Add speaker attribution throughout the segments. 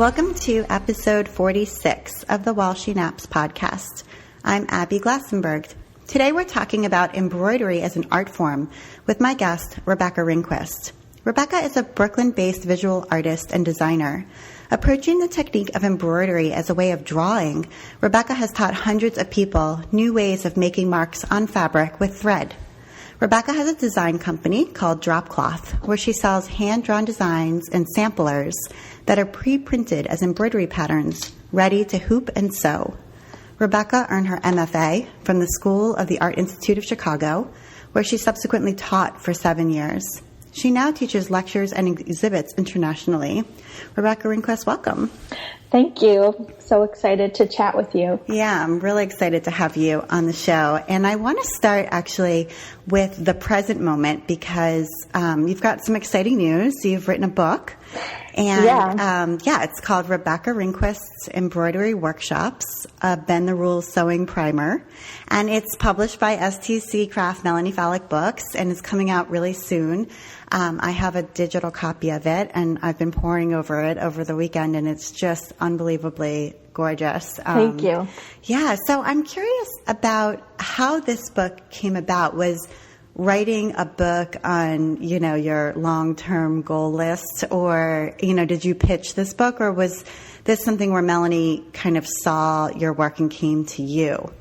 Speaker 1: Welcome to episode 46 of the While She Naps podcast. I'm Abby Glassenberg. Today we're talking about embroidery as an art form with my guest, Rebecca Ringquist. Rebecca is a Brooklyn-based visual artist and designer. Approaching the technique of embroidery as a way of drawing, Rebecca has taught hundreds of people new ways of making marks on fabric with thread. Rebecca has a design company called Dropcloth, where she sells hand-drawn designs and samplers that are pre-printed as embroidery patterns, ready to hoop and sew. Rebecca earned her MFA from the School of the Art Institute of Chicago, where she subsequently taught for 7 years. She now teaches lectures and exhibits internationally. Rebecca Ringquist, welcome.
Speaker 2: Thank you. So excited to chat with you.
Speaker 1: Yeah, I'm really excited to have you on the show. And I want to start actually with the present moment because you've got some exciting news. You've written a book. And it's called Rebecca Ringquist's Embroidery Workshops, a Bend the Rules Sewing Primer. And it's published by STC Craft, Melanie Falick Books, and it's coming out really soon. I have a digital copy of it, and I've been poring over it over the weekend, and it's just unbelievably gorgeous.
Speaker 2: Thank you.
Speaker 1: Yeah, so I'm curious about how this book came about. Was writing a book on, your long-term goal list, or, did you pitch this book, or was this something where Melanie kind of saw your work and came to you?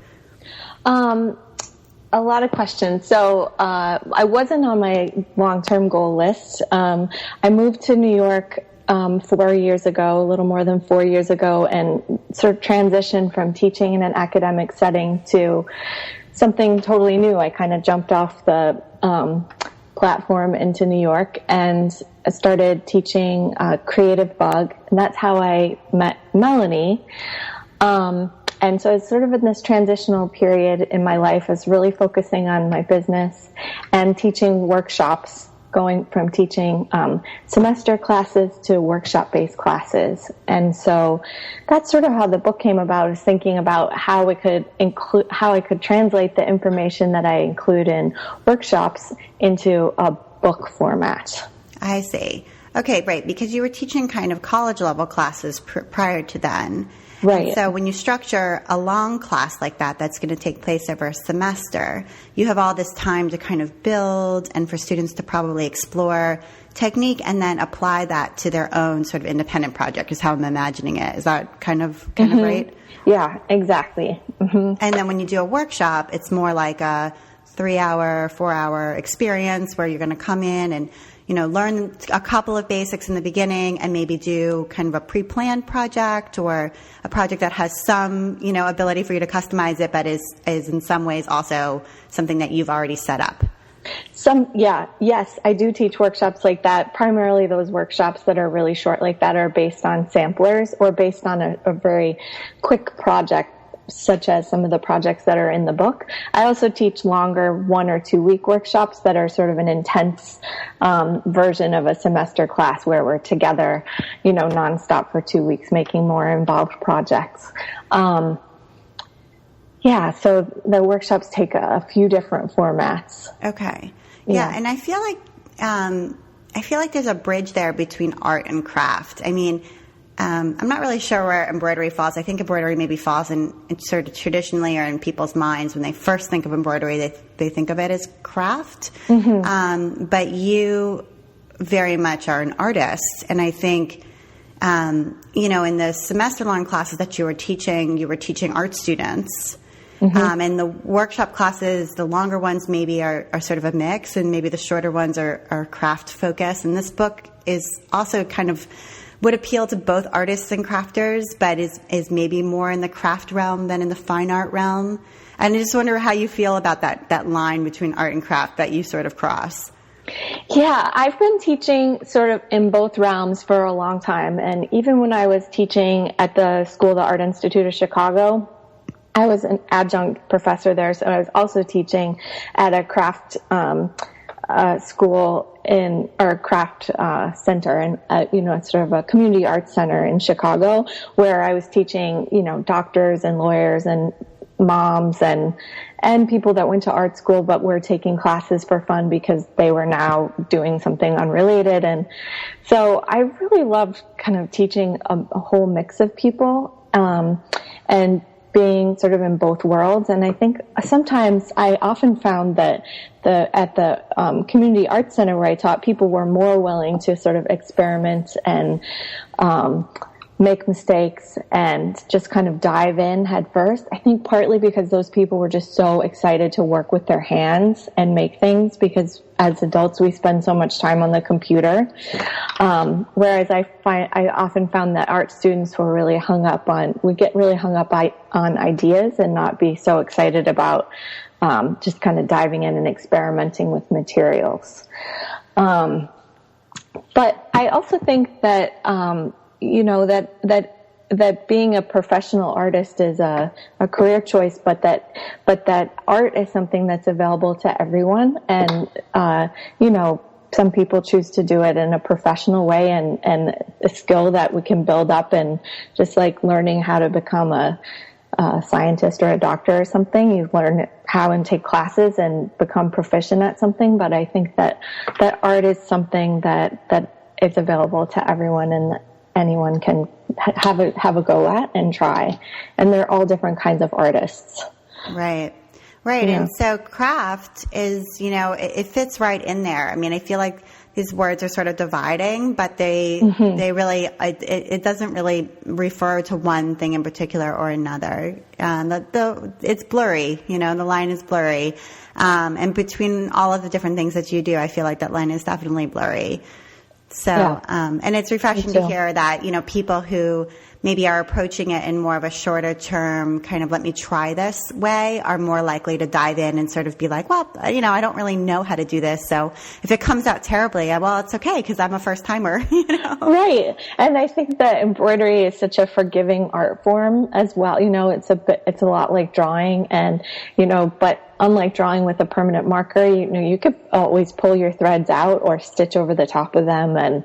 Speaker 2: A lot of questions. So I wasn't on my long-term goal list. I moved to New York 4 years ago, a little more than 4 years ago, and sort of transitioned from teaching in an academic setting to something totally new. I kind of jumped off the platform into New York and started teaching CreativeBug, and that's how I met Melanie. And so it's sort of in this transitional period in my life. I was really focusing on my business and teaching workshops, going from teaching semester classes to workshop-based classes. And so that's sort of how the book came about, is thinking about how I could translate the information that I include in workshops into a book format.
Speaker 1: I see. Okay, right, because you were teaching kind of college-level classes prior to then.
Speaker 2: Right.
Speaker 1: And so when you structure a long class like that, that's going to take place over a semester, you have all this time to kind of build and for students to probably explore technique and then apply that to their own sort of independent project is how I'm imagining it. Is that kind of right?
Speaker 2: Yeah, exactly. Mm-hmm.
Speaker 1: And then when you do a workshop, it's more like a 3-hour, 4-hour experience where you're going to come in and learn a couple of basics in the beginning and maybe do kind of a pre-planned project or a project that has some, ability for you to customize it, but is in some ways also something that you've already set up.
Speaker 2: Yes, I do teach workshops like that. Primarily those workshops that are really short like that are based on samplers or based on a very quick project, such as some of the projects that are in the book. I also teach longer 1 or 2 week workshops that are sort of an intense version of a semester class where we're together, nonstop for 2 weeks making more involved projects. So the workshops take a few different formats.
Speaker 1: Okay. Yeah, and I feel like there's a bridge there between art and craft. I mean, I'm not really sure where embroidery falls. I think embroidery maybe falls in sort of traditionally or in people's minds when they first think of embroidery, they think of it as craft. Mm-hmm. But you very much are an artist. And I think, in the semester-long classes that you were teaching art students. Mm-hmm. And the workshop classes, the longer ones maybe are sort of a mix, and maybe the shorter ones are craft focused. And this book is also kind of would appeal to both artists and crafters, but is maybe more in the craft realm than in the fine art realm. And I just wonder how you feel about that line between art and craft that you sort of cross.
Speaker 2: Yeah, I've been teaching sort of in both realms for a long time. And even when I was teaching at the School of the Art Institute of Chicago, I was an adjunct professor there. So I was also teaching at a craft school or craft center, and it's sort of a community arts center in Chicago, where I was teaching, doctors and lawyers and moms and people that went to art school but were taking classes for fun because they were now doing something unrelated. And so I really loved kind of teaching a whole mix of people, and being sort of in both worlds. And I think sometimes I often found that at the community arts center where I taught, people were more willing to sort of experiment and make mistakes and just kind of dive in head first. I think partly because those people were just so excited to work with their hands and make things, because as adults we spend so much time on the computer. Whereas I often found that art students were really get really hung up on ideas and not be so excited about just kind of diving in and experimenting with materials. But I also think that that being a professional artist is a career choice, but that art is something that's available to everyone. And, some people choose to do it in a professional way, and a skill that we can build up, and just like learning how to become a scientist or a doctor or something, you learn how and take classes and become proficient at something. But I think that art is something that is available to everyone, and anyone can have a go at and try. And they're all different kinds of artists.
Speaker 1: Right.
Speaker 2: Yeah.
Speaker 1: And so craft is, it fits right in there. I mean, I feel like these words are sort of dividing, but they really, it doesn't really refer to one thing in particular or another. It's blurry, the line is blurry. And between all of the different things that you do, I feel like that line is definitely blurry. So, and it's refreshing to hear that, people who maybe are approaching it in more of a shorter term, kind of let me try this way, are more likely to dive in and sort of be like, well, I don't really know how to do this. So if it comes out terribly, well, it's okay because I'm a first timer,
Speaker 2: Right. And I think that embroidery is such a forgiving art form as well. It's a lot like drawing, and, but unlike drawing with a permanent marker, you could always pull your threads out or stitch over the top of them. And,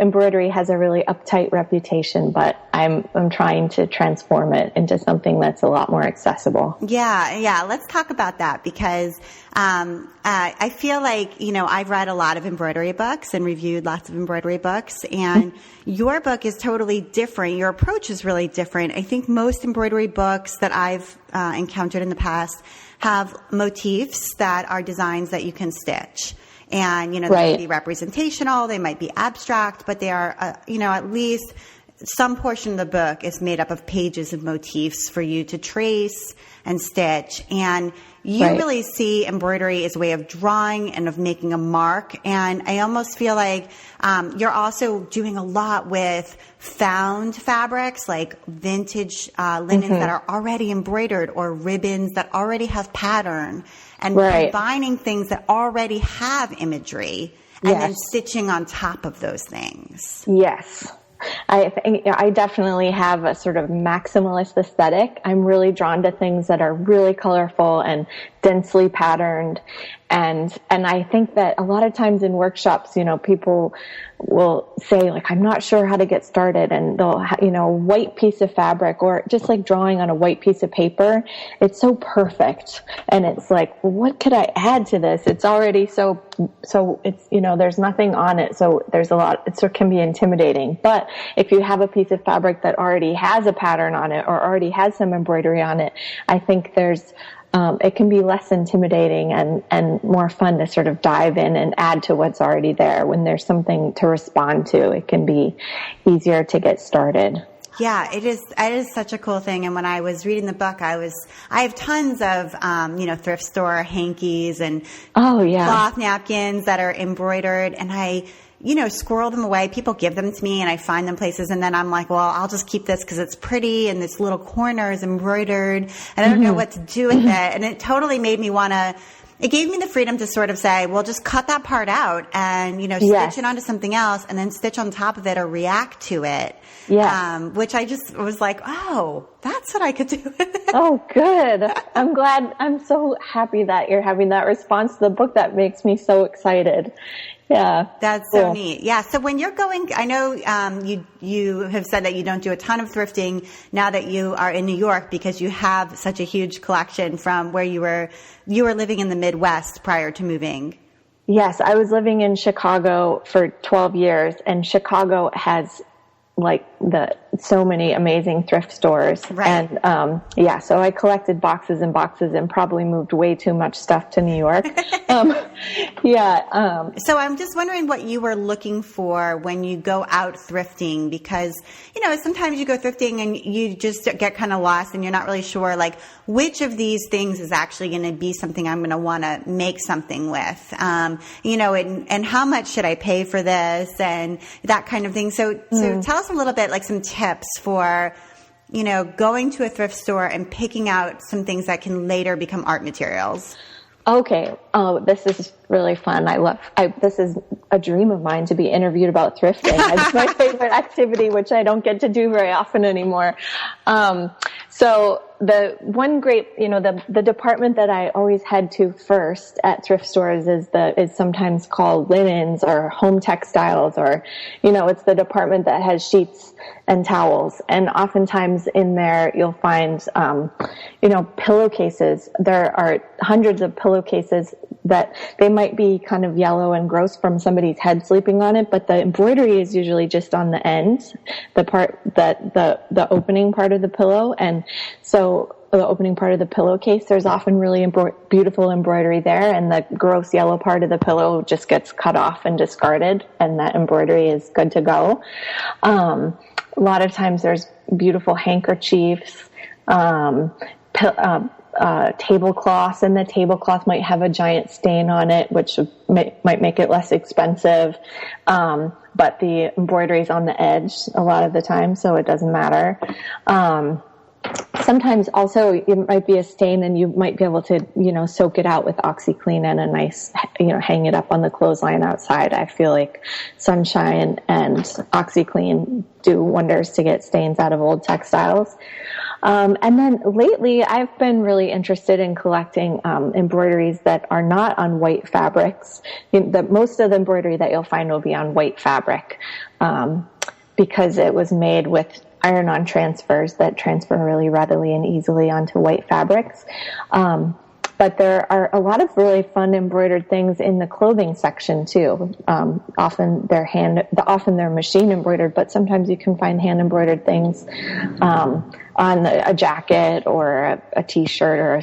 Speaker 2: embroidery has a really uptight reputation, but I'm trying to transform it into something that's a lot more accessible.
Speaker 1: Yeah. Let's talk about that, because I feel like, I've read a lot of embroidery books and reviewed lots of embroidery books, and your book is totally different. Your approach is really different. I think most embroidery books that I've encountered in the past have motifs that are designs that you can stitch. And, they might be representational, they might be abstract, but they are, at least some portion of the book is made up of pages of motifs for you to trace and stitch. And you really see embroidery as a way of drawing and of making a mark. And I almost feel like you're also doing a lot with found fabrics, like vintage linens that are already embroidered, or ribbons that already have pattern, and combining things that already have imagery and then stitching on top of those things.
Speaker 2: Yes. I definitely have a sort of maximalist aesthetic. I'm really drawn to things that are really colorful and densely patterned. And I think that a lot of times in workshops, people will say, like, I'm not sure how to get started. And they'll, a white piece of fabric, or just like drawing on a white piece of paper. It's so perfect. And it's like, well, what could I add to this? It's already so it's, there's nothing on it. So there's a lot, it can be intimidating. But if you have a piece of fabric that already has a pattern on it, or already has some embroidery on it, I think it can be less intimidating and more fun to sort of dive in and add to what's already there. When there's something to respond to, it can be easier to get started.
Speaker 1: Yeah, it is such a cool thing. And when I was reading the book, I have tons of, thrift store hankies and cloth napkins that are embroidered, and I squirrel them away. People give them to me, and I find them places, and then I'm like, well, I'll just keep this because it's pretty, and this little corner is embroidered, and I don't know what to do with it. And it totally made me it gave me the freedom to sort of say, well, just cut that part out and, stitch it onto something else, and then stitch on top of it or react to it. Yeah. Which I just was like, oh, that's what I could do with it.
Speaker 2: Oh, good. I'm so happy that you're having that response to the book. That makes me so excited. Yeah.
Speaker 1: That's so neat. Yeah. So when you're going, I know you have said that you don't do a ton of thrifting now that you are in New York because you have such a huge collection from where you were living in the Midwest prior to moving.
Speaker 2: Yes, I was living in Chicago for 12 years, and Chicago has so many amazing thrift stores.
Speaker 1: Right.
Speaker 2: And, so I collected boxes and boxes and probably moved way too much stuff to New York.
Speaker 1: So I'm just wondering what you were looking for when you go out thrifting, because, sometimes you go thrifting and you just get kind of lost and you're not really sure, which of these things is actually going to be something I'm going to want to make something with, and how much should I pay for this and that kind of thing. So tell us a little bit, some tips for, going to a thrift store and picking out some things that can later become art materials.
Speaker 2: Okay. Oh, this is really fun. This is a dream of mine to be interviewed about thrifting. It's my favorite activity, which I don't get to do very often anymore. So the one great, the department that I always head to first at thrift stores is sometimes called linens or home textiles, or, it's the department that has sheets and towels. And oftentimes in there you'll find, pillowcases. There are hundreds of pillowcases that they might be kind of yellow and gross from somebody's head sleeping on it, but the embroidery is usually just on the end, the part that the opening part of the pillow. And so the opening part of the pillowcase, there's often really beautiful embroidery there, and the gross yellow part of the pillow just gets cut off and discarded, and that embroidery is good to go. A lot of times there's beautiful handkerchiefs, tablecloths, and the tablecloth might have a giant stain on it, which might make it less expensive. But the embroidery is on the edge a lot of the time, so it doesn't matter. Sometimes also it might be a stain, and you might be able to, soak it out with OxyClean and a nice, hang it up on the clothesline outside. I feel like sunshine and OxyClean do wonders to get stains out of old textiles. And then lately I've been really interested in collecting embroideries that are not on white fabrics. Most of the embroidery that you'll find will be on white fabric, because it was made with iron-on transfers that transfer really readily and easily onto white fabrics. But there are a lot of really fun embroidered things in the clothing section too. Often they're machine embroidered, but sometimes you can find hand embroidered things on a jacket or a t-shirt or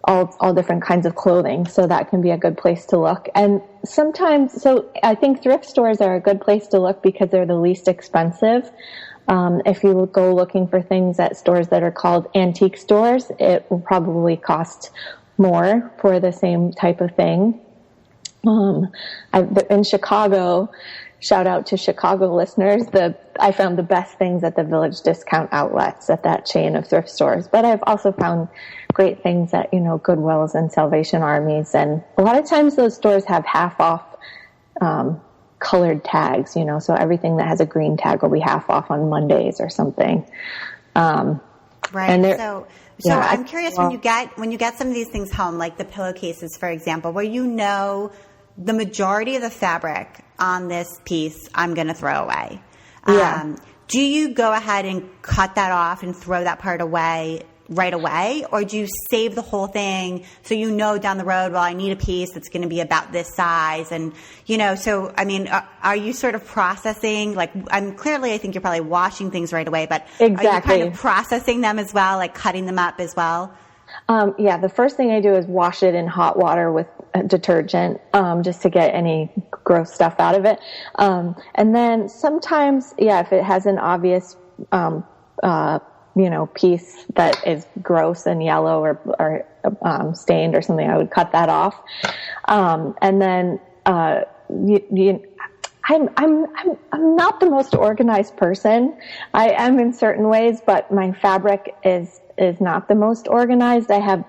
Speaker 2: all different kinds of clothing. So that can be a good place to look. And so I think thrift stores are a good place to look because they're the least expensive. If you go looking for things at stores that are called antique stores, it will probably cost more for the same type of thing. In Chicago, shout out to Chicago listeners, I found the best things at the Village Discount outlets at that chain of thrift stores. But I've also found great things at, Goodwills and Salvation Armies. And a lot of times those stores have half off, colored tags, so everything that has a green tag will be half off on Mondays or something.
Speaker 1: Right. So I'm curious, when you get some of these things home, like the pillowcases, for example, where the majority of the fabric on this piece I'm going to throw away. Do you go ahead and cut that off and throw that part away right away, or do you save the whole thing so down the road, I need a piece that's going to be about this size? And, are you sort of processing, I think you're probably washing things right away, but
Speaker 2: exactly.
Speaker 1: Are you kind of processing them as well, like cutting them up as well?
Speaker 2: The first thing I do is wash it in hot water with detergent, just to get any gross stuff out of it. And then sometimes, if it has an obvious, piece that is gross and yellow or stained or something, I would cut that off. And then, I'm not the most organized person. I am in certain ways, but my fabric is not the most organized. I have,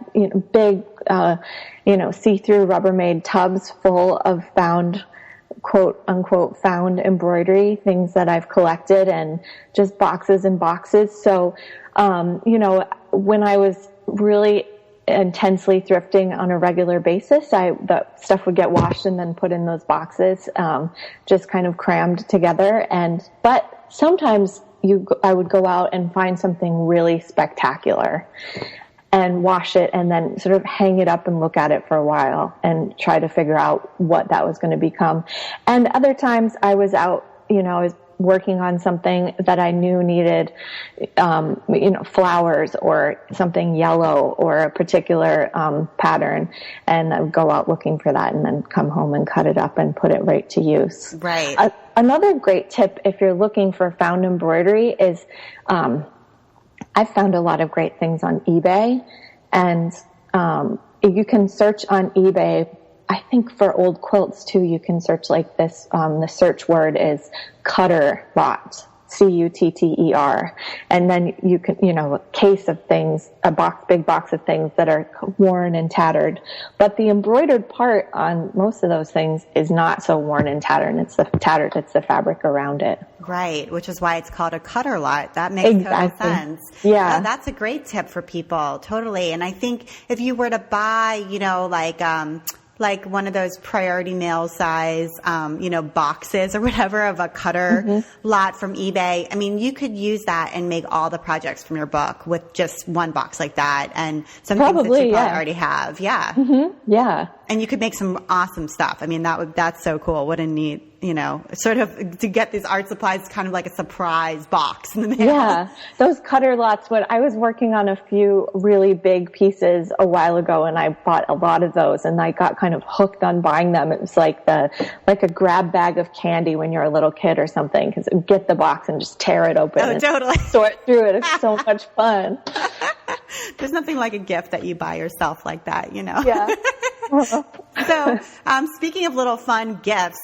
Speaker 2: big, see-through Rubbermaid tubs full of found, quote unquote, found embroidery, things that I've collected, and just boxes and boxes. So, when I was really intensely thrifting on a regular basis, the stuff would get washed and then put in those boxes, just kind of crammed together. But sometimes I would go out and find something really spectacular and wash it and then sort of hang it up and look at it for a while and try to figure out what that was going to become. And other times I was out, I was working on something that I knew needed, flowers or something yellow or a particular pattern, and I would go out looking for that and then come home and cut it up and put it right to use.
Speaker 1: Right.
Speaker 2: Another great tip if you're looking for found embroidery is I've found a lot of great things on eBay, and you can search on eBay. I think for old quilts too, you can search like this. The search word is cutter lot, Cutter. And then you can, a case of things, big box of things that are worn and tattered. But the embroidered part on most of those things is not so worn and tattered. It's the fabric around it.
Speaker 1: Right, which is why it's called a cutter lot. That makes total sense.
Speaker 2: Yeah.
Speaker 1: That's a great tip for people, totally. And I think if you were to buy, like one of those priority mail size, boxes or whatever of a cutter lot from eBay. I mean, you could use that and make all the projects from your book with just one box like that, and some things that you probably already have. Yeah.
Speaker 2: Mm-hmm. Yeah.
Speaker 1: And you could make some awesome stuff. I mean, that's so cool. What a neat, sort of to get these art supplies kind of like a surprise box in the mail.
Speaker 2: Yeah. Those cutter lots, when I was working on a few really big pieces a while ago, and I bought a lot of those, and I got kind of hooked on buying them. It was like a grab bag of candy when you're a little kid or something, because get the box and just tear it open and
Speaker 1: totally
Speaker 2: sort through it. It's so much fun.
Speaker 1: There's nothing like a gift that you buy yourself like that,
Speaker 2: Yeah.
Speaker 1: So, speaking of little fun gifts,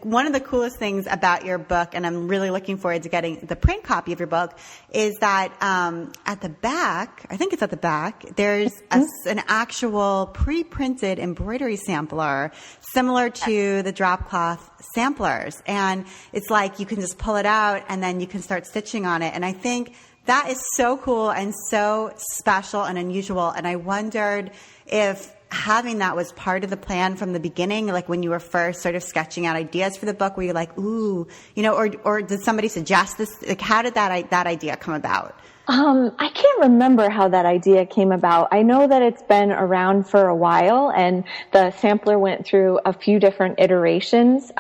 Speaker 1: one of the coolest things about your book, and I'm really looking forward to getting the print copy of your book, is that at the back, I think it's at the back, there's an actual pre-printed embroidery sampler similar to the Dropcloth samplers. And it's like you can just pull it out and then you can start stitching on it. And I think that is so cool and so special and unusual. And I wondered if having that was part of the plan from the beginning, like when you were first sort of sketching out ideas for the book, were you like, ooh, or did somebody suggest this? Like, how did that idea come about?
Speaker 2: I can't remember how that idea came about. I know that it's been around for a while, and the sampler went through a few different iterations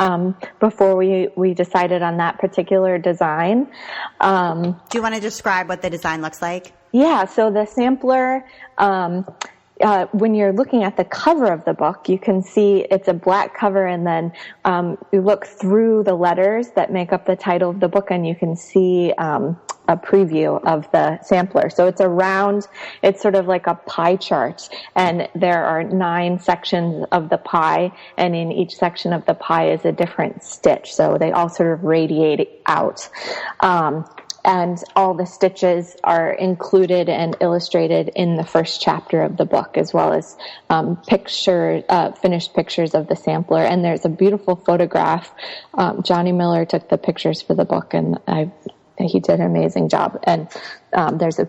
Speaker 2: before we decided on that particular design.
Speaker 1: Do you want to describe what the design looks like?
Speaker 2: Yeah, so the sampler, when you're looking at the cover of the book, you can see it's a black cover, and then you look through the letters that make up the title of the book, and you can see a preview of the sampler. So it's sort of like a pie chart, and there are 9 sections of the pie, and in each section of the pie is a different stitch. So they all sort of radiate out. And all the stitches are included and illustrated in the first chapter of the book, as well as finished pictures of the sampler. And there's a beautiful photograph. Johnny Miller took the pictures for the book, and he did an amazing job. And there's a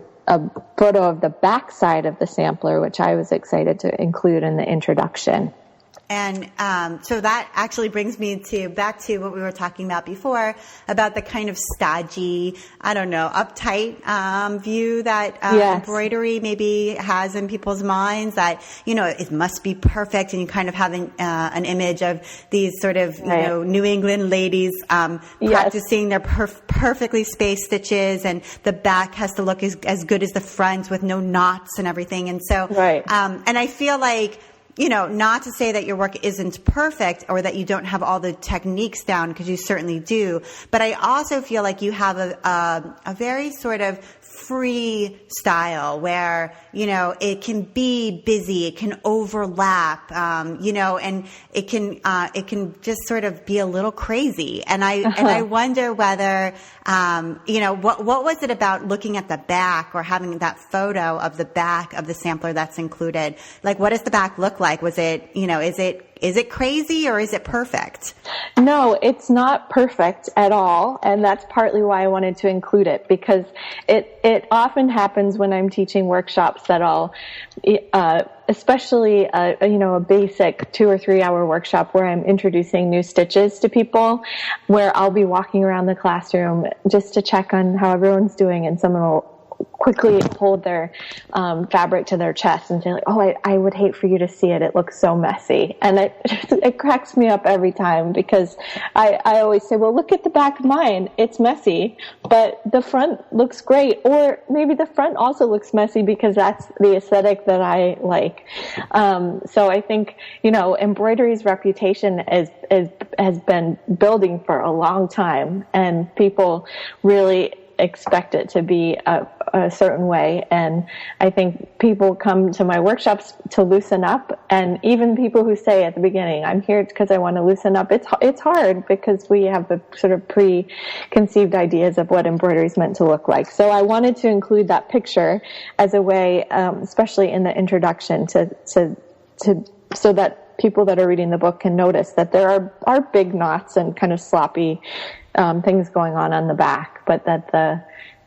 Speaker 2: photo of the back side of the sampler, which I was excited to include in the introduction.
Speaker 1: And so that actually brings me back to what we were talking about before, about the kind of stodgy, uptight view that embroidery maybe has in people's minds, that, it must be perfect, and you kind of have an image of these sort of, New England ladies practicing their perfectly spaced stitches, and the back has to look as good as the front with no knots and everything. And so, and I feel like, not to say that your work isn't perfect or that you don't have all the techniques down, because you certainly do. But I also feel like you have a very sort of free style where, it can be busy, it can overlap, and it can just sort of be a little crazy. And I wonder whether, what was it about looking at the back or having that photo of the back of the sampler that's included? Like, what does the back look like? Was it, is it crazy or is it perfect?
Speaker 2: No, it's not perfect at all. And that's partly why I wanted to include it, because it often happens when I'm teaching workshops that I'll, especially a basic 2 or 3 hour workshop where I'm introducing new stitches to people, where I'll be walking around the classroom just to check on how everyone's doing, and someone will quickly hold their fabric to their chest and say, like, oh, I would hate for you to see it. It looks so messy. And it cracks me up every time, because I always say, well, look at the back of mine. It's messy, but the front looks great. Or maybe the front also looks messy because that's the aesthetic that I like. So I think, embroidery's reputation has been building for a long time, and people really expect it to be a certain way. And I think people come to my workshops to loosen up, and even people who say at the beginning, I'm here because I want to loosen up, it's hard because we have the sort of preconceived ideas of what embroidery is meant to look like. So I wanted to include that picture as a way, especially in the introduction, to so that people that are reading the book can notice that there are big knots and kind of sloppy things going on the back, but that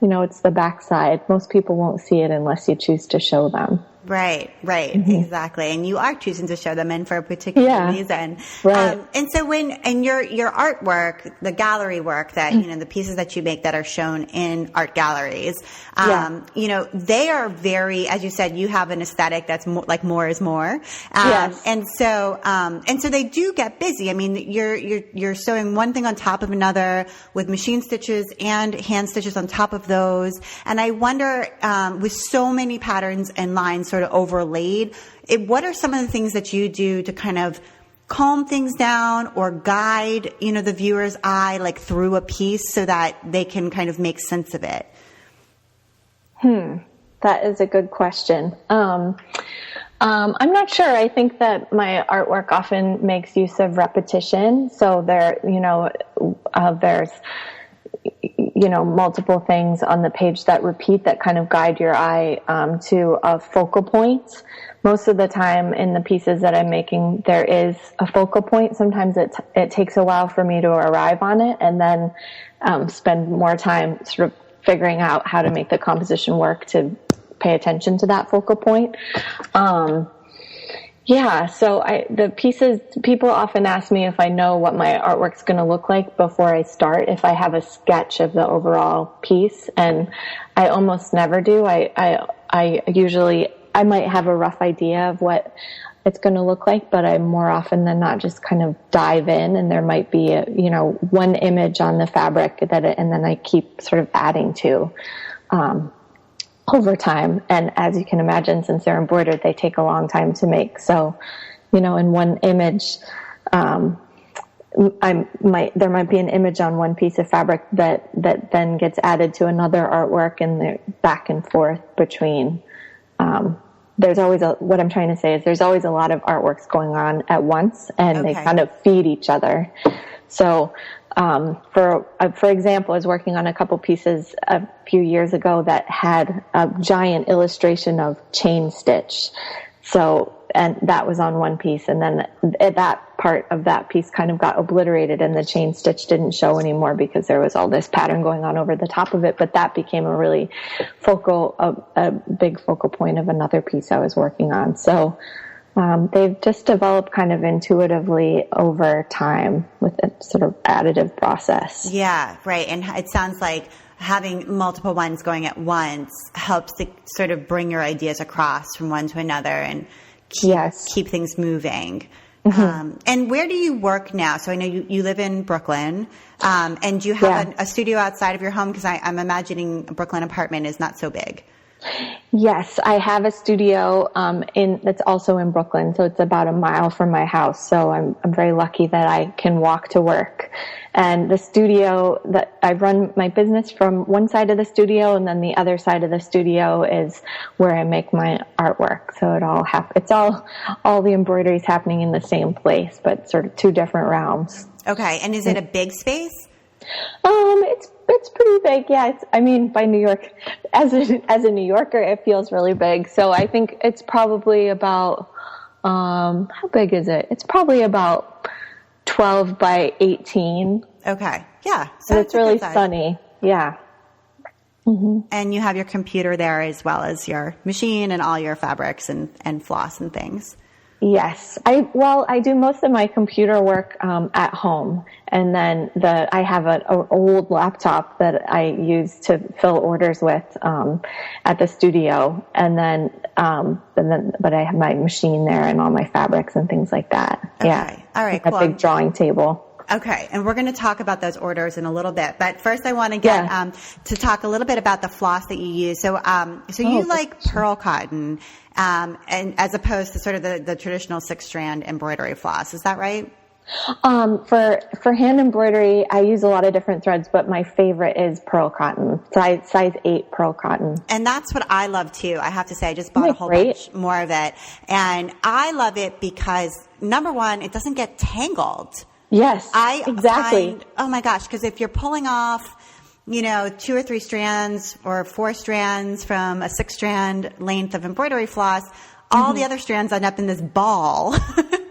Speaker 2: it's the back side. Most people won't see it unless you choose to show them.
Speaker 1: Right, exactly. And you are choosing to show them in for a particular reason.
Speaker 2: Right.
Speaker 1: And so and your artwork, the gallery work that, the pieces that you make that are shown in art galleries, they are very, as you said, you have an aesthetic that's more is more.
Speaker 2: Yes.
Speaker 1: And so they do get busy. I mean, you're sewing one thing on top of another with machine stitches and hand stitches on top of those. And I wonder, with so many patterns and lines sort of overlaid, what are some of the things that you do to kind of calm things down or guide, the viewer's eye through a piece so that they can kind of make sense of it?
Speaker 2: That is a good question. I'm not sure. I think that my artwork often makes use of repetition. So there's multiple things on the page that repeat, that kind of guide your eye to a focal point. Most of the time in the pieces that I'm making, there is a focal point. Sometimes it takes a while for me to arrive on it, and then spend more time sort of figuring out how to make the composition work to pay attention to that focal point. So the pieces, people often ask me if I know what my artwork's going to look like before I start, if I have a sketch of the overall piece, and I almost never do. I might have a rough idea of what it's going to look like, but I more often than not just kind of dive in, and there might be one image on the fabric and then I keep sort of adding to, over time. And as you can imagine, since they're embroidered, they take a long time to make. So, in one image, there might be an image on one piece of fabric that then gets added to another artwork, and they're back and forth between, there's always what I'm trying to say is there's always a lot of artworks going on at once, and they kind of feed each other. So, for example, I was working on a couple pieces a few years ago that had a giant illustration of chain stitch. So, and that was on one piece, and then that part of that piece kind of got obliterated, and the chain stitch didn't show anymore because there was all this pattern going on over the top of it. But that became a really a big focal point of another piece I was working on. So, they've just developed kind of intuitively over time with a sort of additive process.
Speaker 1: Yeah, right. And it sounds like having multiple ones going at once helps to sort of bring your ideas across from one to another and keep things moving. Mm-hmm. And where do you work now? So I know you live in Brooklyn, and do you have a studio outside of your home? Because I'm imagining a Brooklyn apartment is not so big.
Speaker 2: Yes, I have a studio that's also in Brooklyn, so it's about a mile from my house. So I'm very lucky that I can walk to work. And the studio that I run my business from one side of the studio, and then the other side of the studio is where I make my artwork. So it's all the embroidery is happening in the same place, but sort of two different realms.
Speaker 1: Okay, and is it a big space?
Speaker 2: It's pretty big, yeah. By New York, as a New Yorker, it feels really big. So I think it's probably about How big is it? It's probably about 12 by 18.
Speaker 1: Okay. Yeah.
Speaker 2: So it's really sunny. Yeah. Mm-hmm.
Speaker 1: And you have your computer there as well as your machine and all your fabrics and floss and things.
Speaker 2: Yes. I do most of my computer work at home, and then I have an old laptop that I use to fill orders with at the studio, but I have my machine there and all my fabrics and things like that.
Speaker 1: Okay.
Speaker 2: Yeah.
Speaker 1: All right.
Speaker 2: Cool. A big drawing table.
Speaker 1: Okay, and we're going to talk about those orders in a little bit, but first I want to get to talk a little bit about the floss that you use. So you like pearl cotton, and as opposed to sort of the traditional 6-strand embroidery floss. Is that right?
Speaker 2: For hand embroidery, I use a lot of different threads, but my favorite is pearl cotton, size 8 pearl cotton.
Speaker 1: And that's what I love too. I have to say, I just bought a whole bunch more of it, and I love it because number one, it doesn't get tangled.
Speaker 2: Yes, exactly.
Speaker 1: Oh my gosh, because if you're pulling off, 2 or 3 strands or 4 strands from a 6-strand length of embroidery floss, all the other strands end up in this ball.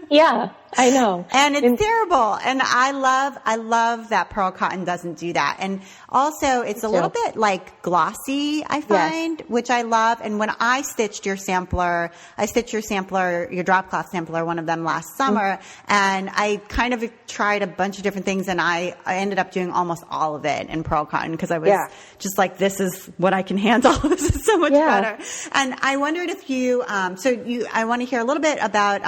Speaker 2: Yeah, I know.
Speaker 1: And it's terrible. And I love that pearl cotton doesn't do that. And also it's a little bit like glossy, I find, which I love. And when I stitched your sampler, your Dropcloth sampler, one of them last summer, and I kind of tried a bunch of different things, and I ended up doing almost all of it in pearl cotton because I was just like, this is what I can handle. This is so much better. And I wondered if I want to hear a little bit about,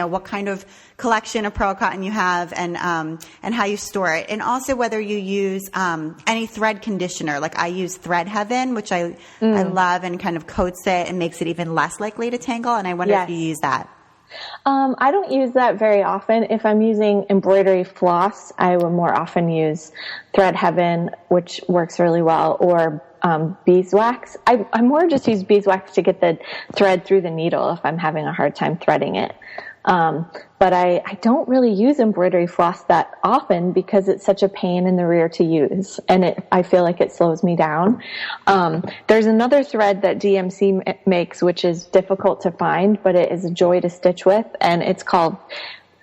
Speaker 1: what kind of collection of pearl cotton you have and how you store it, and also whether you use any thread conditioner. Like I use Thread Heaven, which I love, and kind of coats it and makes it even less likely to tangle. And I wonder if you use that.
Speaker 2: I don't use that very often. If I'm using embroidery floss, I will more often use Thread Heaven, which works really well, or beeswax. I more just use beeswax to get the thread through the needle if I'm having a hard time threading it. But I don't really use embroidery floss that often because it's such a pain in the rear to use, and I feel like it slows me down. There's another thread that DMC makes, which is difficult to find, but it is a joy to stitch with, and it's called,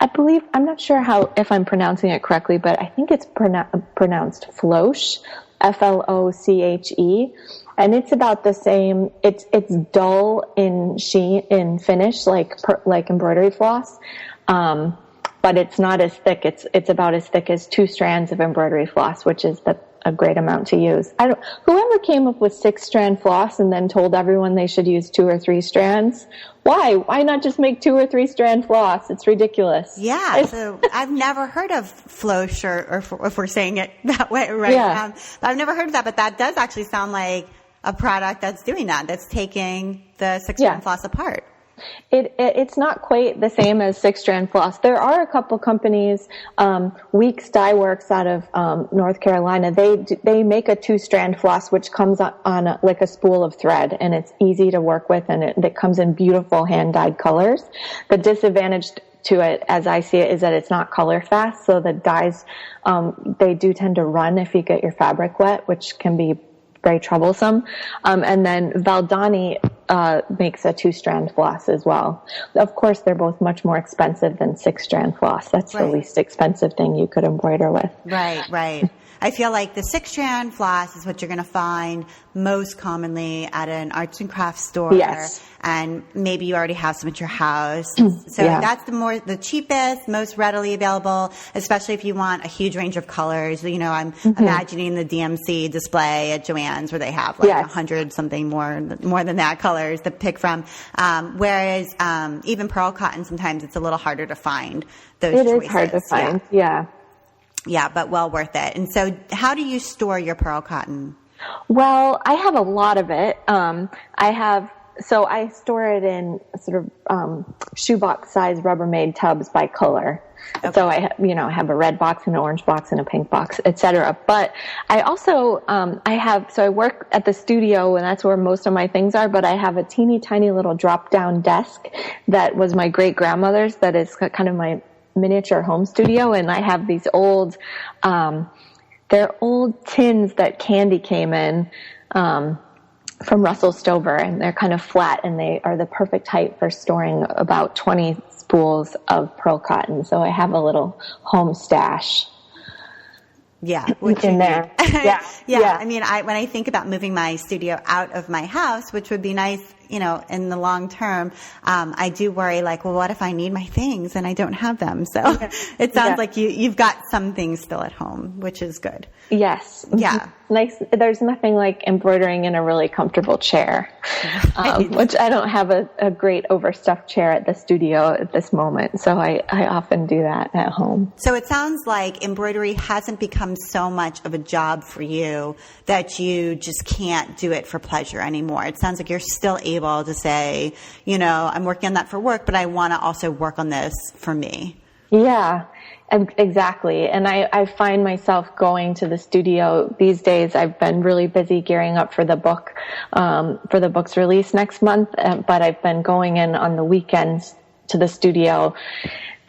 Speaker 2: I'm not sure if I'm pronouncing it correctly, but I think it's pronounced Floche, Floche. And it's about the same. It's dull in finish, like embroidery floss, but it's not as thick. It's about as thick as 2 strands of embroidery floss, which is a great amount to use. Whoever came up with 6-strand floss and then told everyone they should use 2 or 3 strands. Why? Why not just make 2 or 3 strand floss? It's ridiculous.
Speaker 1: Yeah. So I've never heard of Floche, or if we're saying it that way, right?
Speaker 2: Yeah.
Speaker 1: I've never heard of that, but that does actually sound like a product that's doing that, that's taking the 6-strand floss apart.
Speaker 2: It's not quite the same as 6-strand floss. There are a couple companies, Weeks Dye Works out of North Carolina. They make a 2-strand floss which comes on like a spool of thread, and it's easy to work with, and it comes in beautiful hand-dyed colors. The disadvantage to it, as I see it, is that it's not color fast, so the dyes they do tend to run if you get your fabric wet, which can be very troublesome. And then Valdani makes a 2-strand floss as well. Of course, they're both much more expensive than 6-strand floss. That's the least expensive thing you could embroider with.
Speaker 1: Right. I feel like the 6-strand floss is what you're going to find most commonly at an arts and crafts store.
Speaker 2: Yes.
Speaker 1: And maybe you already have some at your house. So that's the cheapest, most readily available, especially if you want a huge range of colors. I'm imagining the DMC display at Joann's where they have 100 something more than that colors to pick from. Whereas even pearl cotton, sometimes it's a little harder to find those choices.
Speaker 2: It is hard to find,
Speaker 1: Yeah, but well worth it. And so how do you store your pearl cotton?
Speaker 2: Well, I have a lot of it. So I store it in sort of shoebox size Rubbermaid tubs by color. Okay. So I have a red box, an orange box, and a pink box, etc. But I also I work at the studio, and that's where most of my things are. But I have a teeny tiny little drop down desk that was my great grandmother's. That is kind of my miniature home studio, and I have these old they're old tins that candy came in, from Russell Stover, and they're kind of flat, and they are the perfect height for storing about 20 spools of pearl cotton. So I have a little home stash.
Speaker 1: Yeah,
Speaker 2: in there.
Speaker 1: Yeah. I mean, when I think about moving my studio out of my house, which would be nice, in the long term, I do worry, like, well, what if I need my things and I don't have them? So it sounds like you've got some things still at home, which is good.
Speaker 2: Yes.
Speaker 1: Yeah.
Speaker 2: Nice. There's nothing like embroidering in a really comfortable chair, which I don't have a great overstuffed chair at the studio at this moment. So I often do that at home.
Speaker 1: So it sounds like embroidery hasn't become so much of a job for you that you just can't do it for pleasure anymore. It sounds like you're still able to say, I'm working on that for work, but I want to also work on this for me.
Speaker 2: Yeah. Exactly. And I find myself going to the studio these days. I've been really busy gearing up for the book's release next month. But I've been going in on the weekends to the studio,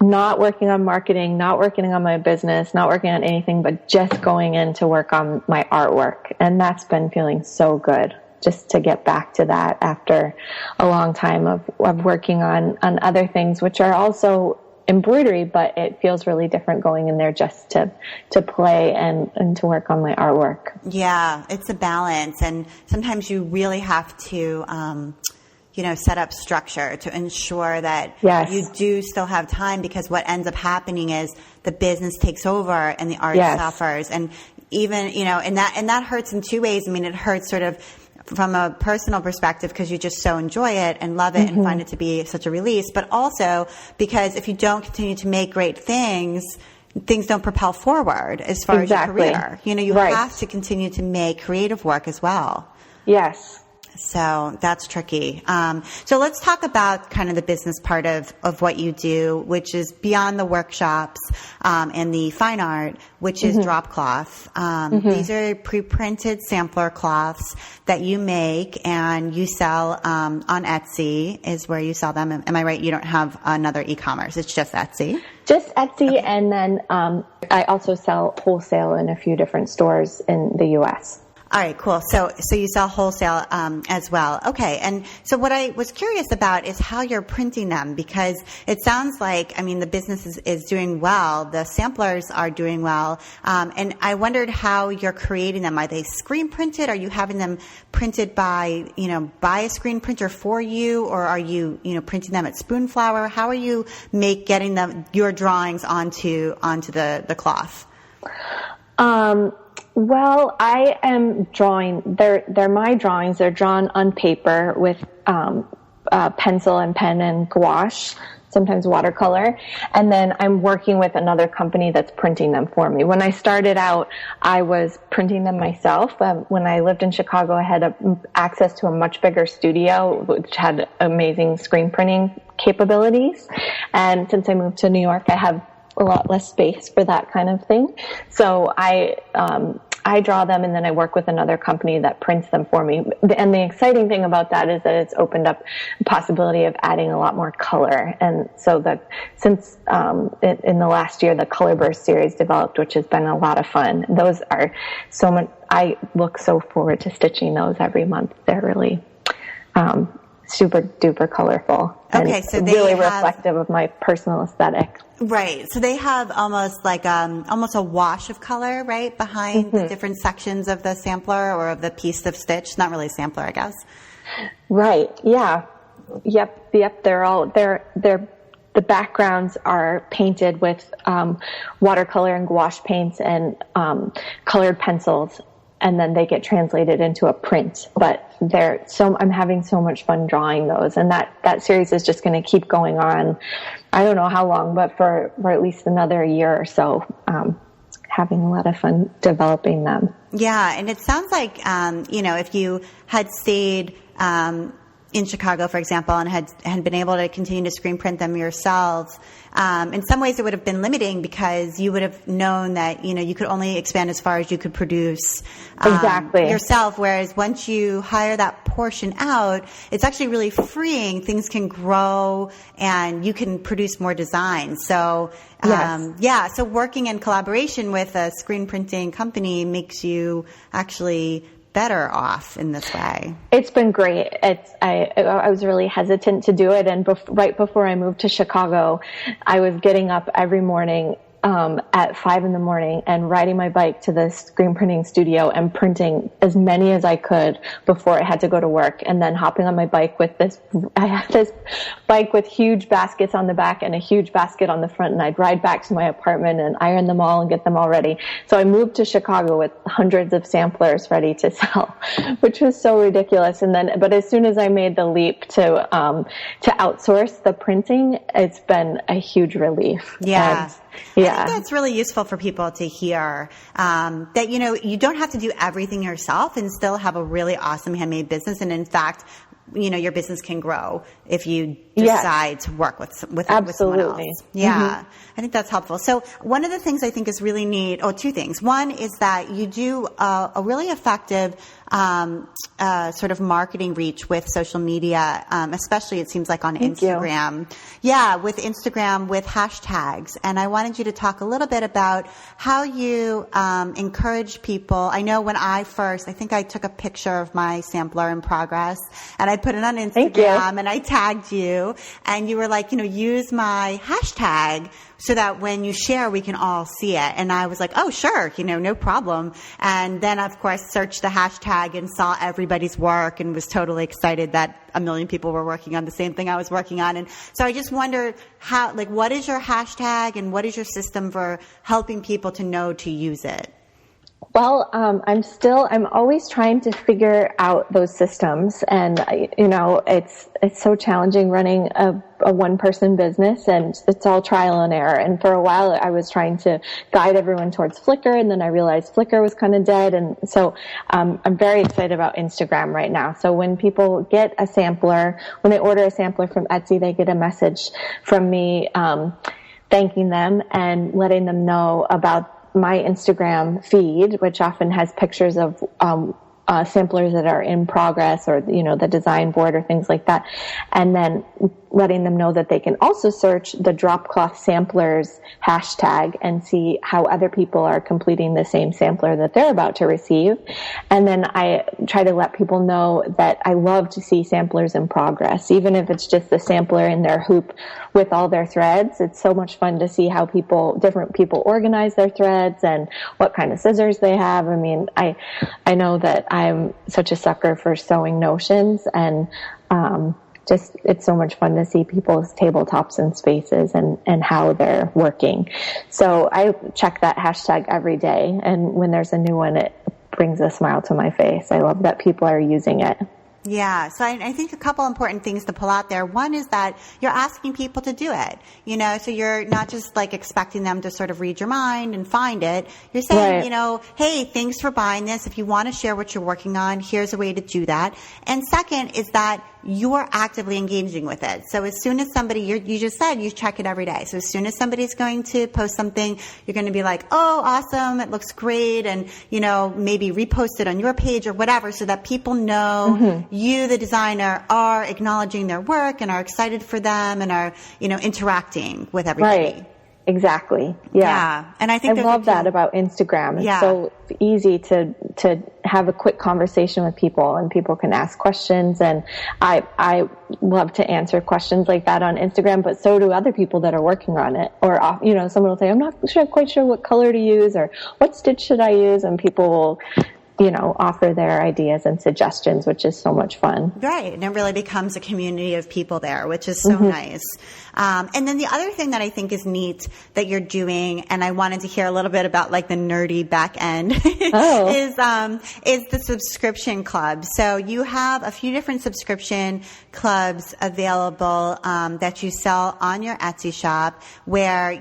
Speaker 2: not working on marketing, not working on my business, not working on anything, but just going in to work on my artwork. And that's been feeling so good, just to get back to that after a long time of working on other things, which are also embroidery, but it feels really different going in there just to play and to work on my artwork.
Speaker 1: Yeah, it's a balance, and sometimes you really have to set up structure to ensure that you do still have time, because what ends up happening is the business takes over and the art suffers. And even, and that hurts in two ways. I mean, it hurts sort of from a personal perspective because you just so enjoy it and love it and find it to be such a release, but also because if you don't continue to make great things don't propel forward as far as your career. You have to continue to make creative work as well.
Speaker 2: Yes.
Speaker 1: So that's tricky. So let's talk about kind of the business part of what you do, which is beyond the workshops and the fine art, which is Dropcloth. These are pre-printed sampler cloths that you make and you sell on Etsy is where you sell them. Am I right? You don't have another e-commerce. It's just Etsy?
Speaker 2: Just Etsy. Okay. And then I also sell wholesale in a few different stores in the U.S.
Speaker 1: All right, cool. So you sell wholesale as well. Okay. And so what I was curious about is how you're printing them, because it sounds like, the business is doing well. The samplers are doing well. And I wondered how you're creating them. Are they screen printed? Are you having them printed by a screen printer for you? Or are you, printing them at Spoonflower? How are you getting your drawings onto the cloth?
Speaker 2: Well, I am drawing. They're my drawings. They're drawn on paper with pencil and pen and gouache, sometimes watercolor. And then I'm working with another company that's printing them for me. When I started out, I was printing them myself. When I lived in Chicago, I had access to a much bigger studio, which had amazing screen printing capabilities. And since I moved to New York, I have a lot less space for that kind of thing. So I draw them and then I work with another company that prints them for me. And the exciting thing about that is that it's opened up the possibility of adding a lot more color. And so since in the last year, the Color Burst series developed, which has been a lot of fun. Those are so much, I look so forward to stitching those every month. They're really, super duper colorful.
Speaker 1: Okay,
Speaker 2: and
Speaker 1: so they
Speaker 2: really reflective of my personal aesthetic.
Speaker 1: Right. So they have almost like almost a wash of color, right, behind the different sections of the sampler or of the piece of stitch. Not really sampler, I guess.
Speaker 2: Right. Yeah. Yep. The backgrounds are painted with watercolor and gouache paints and colored pencils. And then they get translated into a print. But I'm having so much fun drawing those. And that series is just going to keep going on. I don't know how long, but for at least another year or so, having a lot of fun developing them. Yeah.
Speaker 1: And it sounds like, if you had stayed, in Chicago, for example, and had been able to continue to screen print them yourselves, in some ways it would have been limiting because you would have known that, you could only expand as far as you could produce yourself. Whereas once you hire that portion out, it's actually really freeing. Things can grow and you can produce more designs. So, so working in collaboration with a screen printing company makes you actually better off in this way?
Speaker 2: It's been great. I was really hesitant to do it. And right before I moved to Chicago, I was getting up every morning at 5 a.m. and riding my bike to the screen printing studio and printing as many as I could before I had to go to work. And then hopping on my bike I had this bike with huge baskets on the back and a huge basket on the front. And I'd ride back to my apartment and iron them all and get them all ready. So I moved to Chicago with hundreds of samplers ready to sell, which was so ridiculous. But as soon as I made the leap to outsource the printing, it's been a huge relief.
Speaker 1: Yeah.
Speaker 2: Yeah.
Speaker 1: I think that's really useful for people to hear, that, you don't have to do everything yourself and still have a really awesome handmade business. And in fact, your business can grow if you decide to work with someone else. Yeah. Mm-hmm. I think that's helpful. So one of the things I think is really neat, two things. One is that you do a really effective sort of marketing reach with social media, especially it seems like on Instagram. Yeah, with Instagram, with hashtags. And I wanted you to talk a little bit about how you encourage people. I know when I think I took a picture of my sampler in progress and I put it on Instagram and I tagged you and you were like, use my hashtag so that when you share, we can all see it. And I was like, oh, sure, no problem. And then, of course, searched the hashtag and saw everybody's work and was totally excited that a million people were working on the same thing I was working on. And so I just wondered what is your hashtag and what is your system for helping people to know to use it?
Speaker 2: Well, I'm always trying to figure out those systems, and it's so challenging running a one-person business, and it's all trial and error. And for a while, I was trying to guide everyone towards Flickr, and then I realized Flickr was kind of dead, and so I'm very excited about Instagram right now. So when people get a sampler, when they order a sampler from Etsy, they get a message from me thanking them and letting them know about my Instagram feed, which often has pictures of samplers that are in progress or, the design board or things like that. And then letting them know that they can also search the Dropcloth samplers hashtag and see how other people are completing the same sampler that they're about to receive. And then I try to let people know that I love to see samplers in progress, even if it's just the sampler in their hoop with all their threads. It's so much fun to see how different people organize their threads and what kind of scissors they have. I mean, I know that I'm such a sucker for sewing notions, and it's so much fun to see people's tabletops and spaces and how they're working. So I check that hashtag every day, and when there's a new one, it brings a smile to my face. I love that people are using it.
Speaker 1: Yeah. So I think a couple important things to pull out there. One is that you're asking people to do it, so you're not just expecting them to sort of read your mind and find it. You're saying, right, hey, thanks for buying this. If you want to share what you're working on, here's a way to do that. And second is that you are actively engaging with it. So as soon as somebody, you just said you check it every day. So as soon as somebody's going to post something, you're going to be like, oh, awesome, it looks great. And, maybe repost it on your page or whatever so that people know you, the designer, are acknowledging their work and are excited for them and are, interacting with everybody.
Speaker 2: Right. Exactly. Yeah.
Speaker 1: And I think
Speaker 2: I love that about Instagram. It's so easy to have a quick conversation with people, and people can ask questions, and I love to answer questions like that on Instagram, but so do other people that are working on it. Or someone will say, I'm not quite sure what color to use or what stitch should I use, and people will offer their ideas and suggestions, which is so much fun.
Speaker 1: Right. And it really becomes a community of people there, which is so nice. And then the other thing that I think is neat that you're doing, and I wanted to hear a little bit about the nerdy back end, is the subscription club. So you have a few different subscription clubs available, that you sell on your Etsy shop where,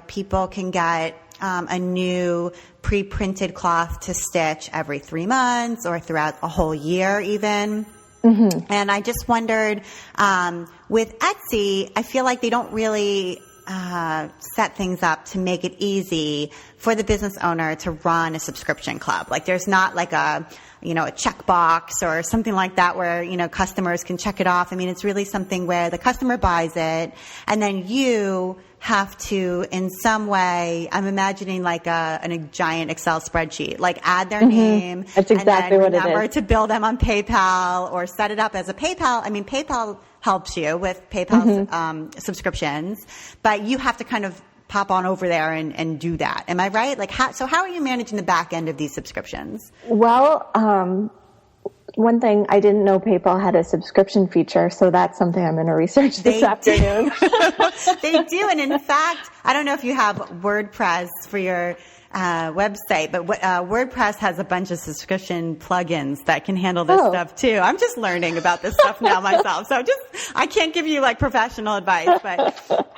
Speaker 1: people can get a new pre-printed cloth to stitch every 3 months or throughout a whole year even. And I just wondered, with Etsy, I feel like they don't really set things up to make it easy for the business owner to run a subscription club. There's not a checkbox or something like that where, customers can check it off. I mean, it's really something where the customer buys it and then you have to, in some way, I'm imagining like a giant Excel spreadsheet, like add their name.
Speaker 2: That's exactly what it is.
Speaker 1: Remember to bill them on PayPal or set it up as a PayPal. I mean, PayPal helps you with PayPal's subscriptions, but you have to kind of pop on over there and do that. Am I right? Like, how are you managing the back end of these subscriptions?
Speaker 2: Well, one thing, I didn't know PayPal had a subscription feature, so that's something I'm going to research this afternoon.
Speaker 1: They do, and in fact, I don't know if you have WordPress for your website, but WordPress has a bunch of subscription plugins that can handle this stuff too. I'm just learning about this stuff now myself, so I can't give you like professional advice, but.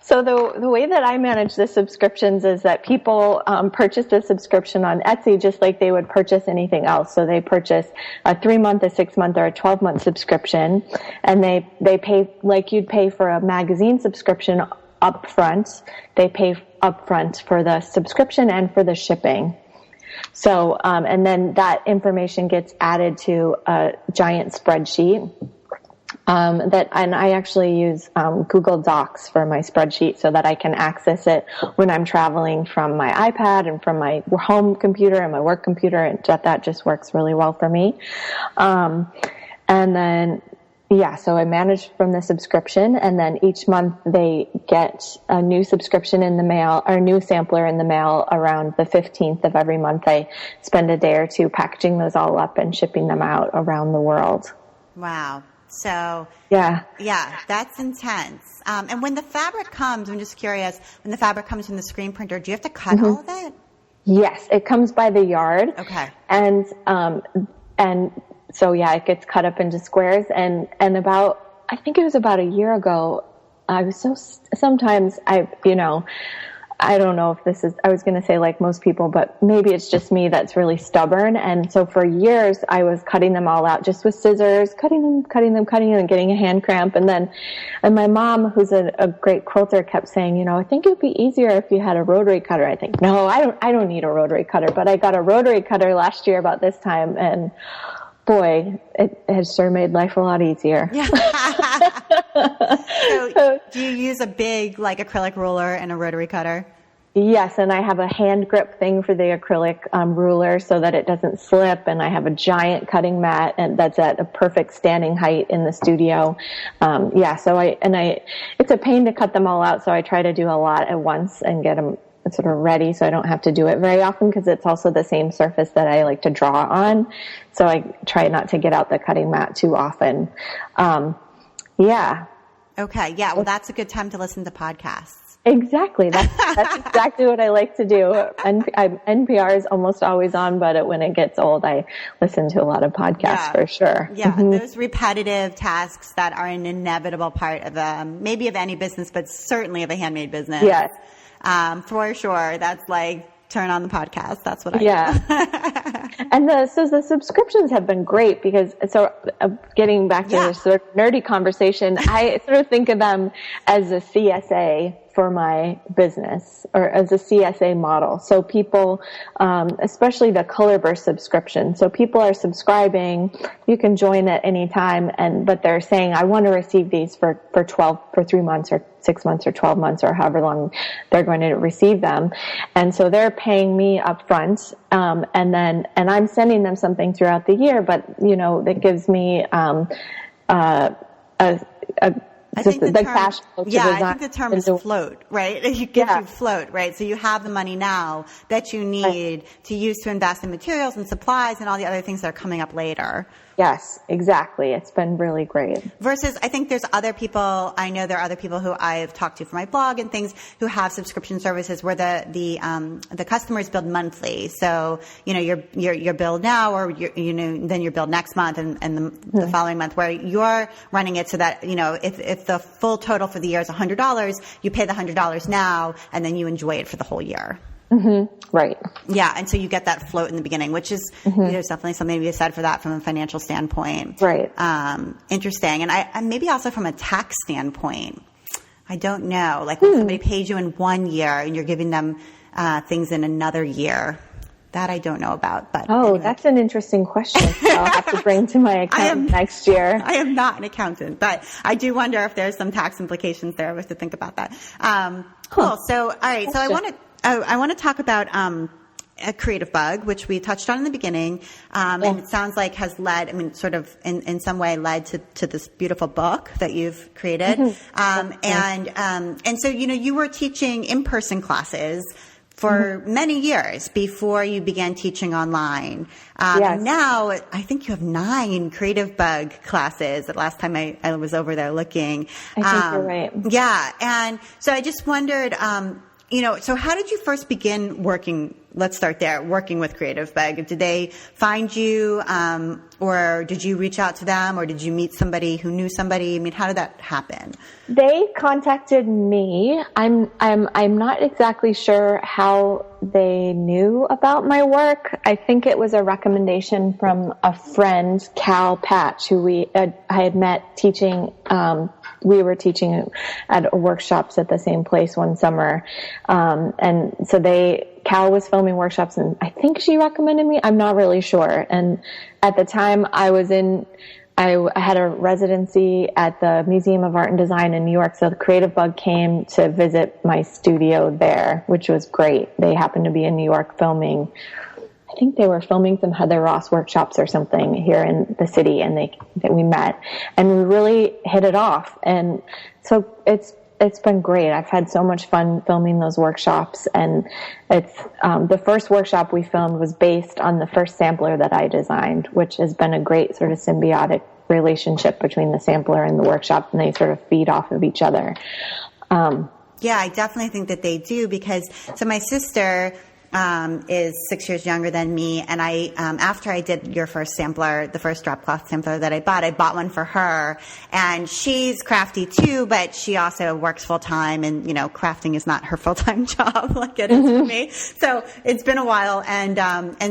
Speaker 2: So the way that I manage the subscriptions is that people purchase a subscription on Etsy just like they would purchase anything else. So they purchase a 3-month, a 6-month, or a 12-month subscription, and they pay like you'd pay for a magazine subscription upfront. They pay upfront for the subscription and for the shipping. So and then that information gets added to a giant spreadsheet. And I actually use Google Docs for my spreadsheet so that I can access it when I'm traveling from my iPad and from my home computer and my work computer, and that just works really well for me. And then, so I manage from the subscription, and then each month they get a new subscription in the mail, or a new sampler in the mail around the 15th of every month. I spend a day or two packaging those all up and shipping them out around the world.
Speaker 1: Wow. So,
Speaker 2: yeah,
Speaker 1: that's intense. And when the fabric comes, I'm just curious, when the fabric comes from the screen printer, do you have to cut all of it?
Speaker 2: Yes, it comes by the yard.
Speaker 1: Okay.
Speaker 2: And so, it gets cut up into squares. And I think it was about a year ago, sometimes I don't know if this is, I was going to say like most people, but maybe it's just me that's really stubborn. And so for years I was cutting them all out just with scissors, cutting them, and getting a hand cramp. And my mom, who's a great quilter, kept saying, I think it'd be easier if you had a rotary cutter. I think, no, I don't need a rotary cutter, but I got a rotary cutter last year about this time, and boy, it has sure made life a lot easier.
Speaker 1: Yeah. So do you use a big like acrylic ruler and a rotary cutter?
Speaker 2: Yes, and I have a hand grip thing for the acrylic ruler so that it doesn't slip, and I have a giant cutting mat, and that's at a perfect standing height in the studio. It's a pain to cut them all out, so I try to do a lot at once and get them sort of ready so I don't have to do it very often, because it's also the same surface that I like to draw on. So I try not to get out the cutting mat too often.
Speaker 1: Okay. Yeah. Well, that's a good time to listen to podcasts.
Speaker 2: Exactly. That's exactly what I like to do. NPR is almost always on, but when it gets old, I listen to a lot of podcasts for sure.
Speaker 1: Yeah. Those repetitive tasks that are an inevitable part of maybe of any business, but certainly of a handmade business.
Speaker 2: Yes.
Speaker 1: For sure. That's like turn on the podcast. That's what I do.
Speaker 2: And the subscriptions have been great because, getting back to this sort of nerdy conversation, I sort of think of them as a CSA for my business, or as a CSA model. So people, especially the Colorburst subscription. So people are subscribing. You can join at any time, but they're saying, I want to receive these for 3 months or 6 months or 12 months or however long they're going to receive them. And so they're paying me up front. And I'm sending them something throughout the year, but that gives me,
Speaker 1: I think the term,
Speaker 2: cash flow
Speaker 1: I think the term is float, right? It gives you float, right? So you have the money now that you need to use to invest in materials and supplies and all the other things that are coming up later.
Speaker 2: Yes, exactly. It's been really great.
Speaker 1: Versus, I think I know there are other people who I've talked to for my blog and things who have subscription services where the customers build monthly. So, you're billed now, or then you're billed next month and the following month, where you're running it so that, if the full total for the year is $100, you pay the $100 now and then you enjoy it for the whole year.
Speaker 2: Mm-hmm. Right.
Speaker 1: Yeah. And so you get that float in the beginning, which is, there's definitely something to be said for that from a financial standpoint.
Speaker 2: Right.
Speaker 1: Interesting. And maybe also from a tax standpoint, I don't know, like when somebody pays you in 1 year and you're giving them, things in another year, That I don't know about. But
Speaker 2: anyway. That's an interesting question. I'll have to bring to my accountant next year.
Speaker 1: I am not an accountant, but I do wonder if there's some tax implications there. We have to think about that. Cool. So, all right. So I want to talk about a CreativeBug, which we touched on in the beginning, and it sounds like has led, I mean, sort of in some way led to this beautiful book that you've created. And so, you were teaching in-person classes for many years before you began teaching online. And now I think you have 9 CreativeBug classes. The last time I was over there looking.
Speaker 2: I think you're right.
Speaker 1: Yeah. And so I just wondered, so how did you first begin working? Let's start there, working with CreativeBug. Did they find you, or did you reach out to them, or did you meet somebody who knew somebody? I mean, how did that happen?
Speaker 2: They contacted me. I'm not exactly sure how they knew about my work. I think it was a recommendation from a friend, Cal Patch, who I had met teaching. We were teaching at workshops at the same place one summer, and so Cal was filming workshops, and I think she recommended me. I'm not really sure. And at the time, I had a residency at the Museum of Art and Design in New York, so the CreativeBug came to visit my studio there, which was great. They happened to be in New York filming. I think they were filming some Heather Ross workshops or something here in the city, and we met, and we really hit it off. And so it's been great. I've had so much fun filming those workshops, and it's the first workshop we filmed was based on the first sampler that I designed, which has been a great sort of symbiotic relationship between the sampler and the workshop, and they sort of feed off of each other.
Speaker 1: Yeah, I definitely think that they do, because so my sister is 6 years younger than me, and I after I did your first sampler, the first Dropcloth sampler that I bought one for her, and she's crafty too, but she also works full time, and crafting is not her full time job like it is for me. So it's been a while, and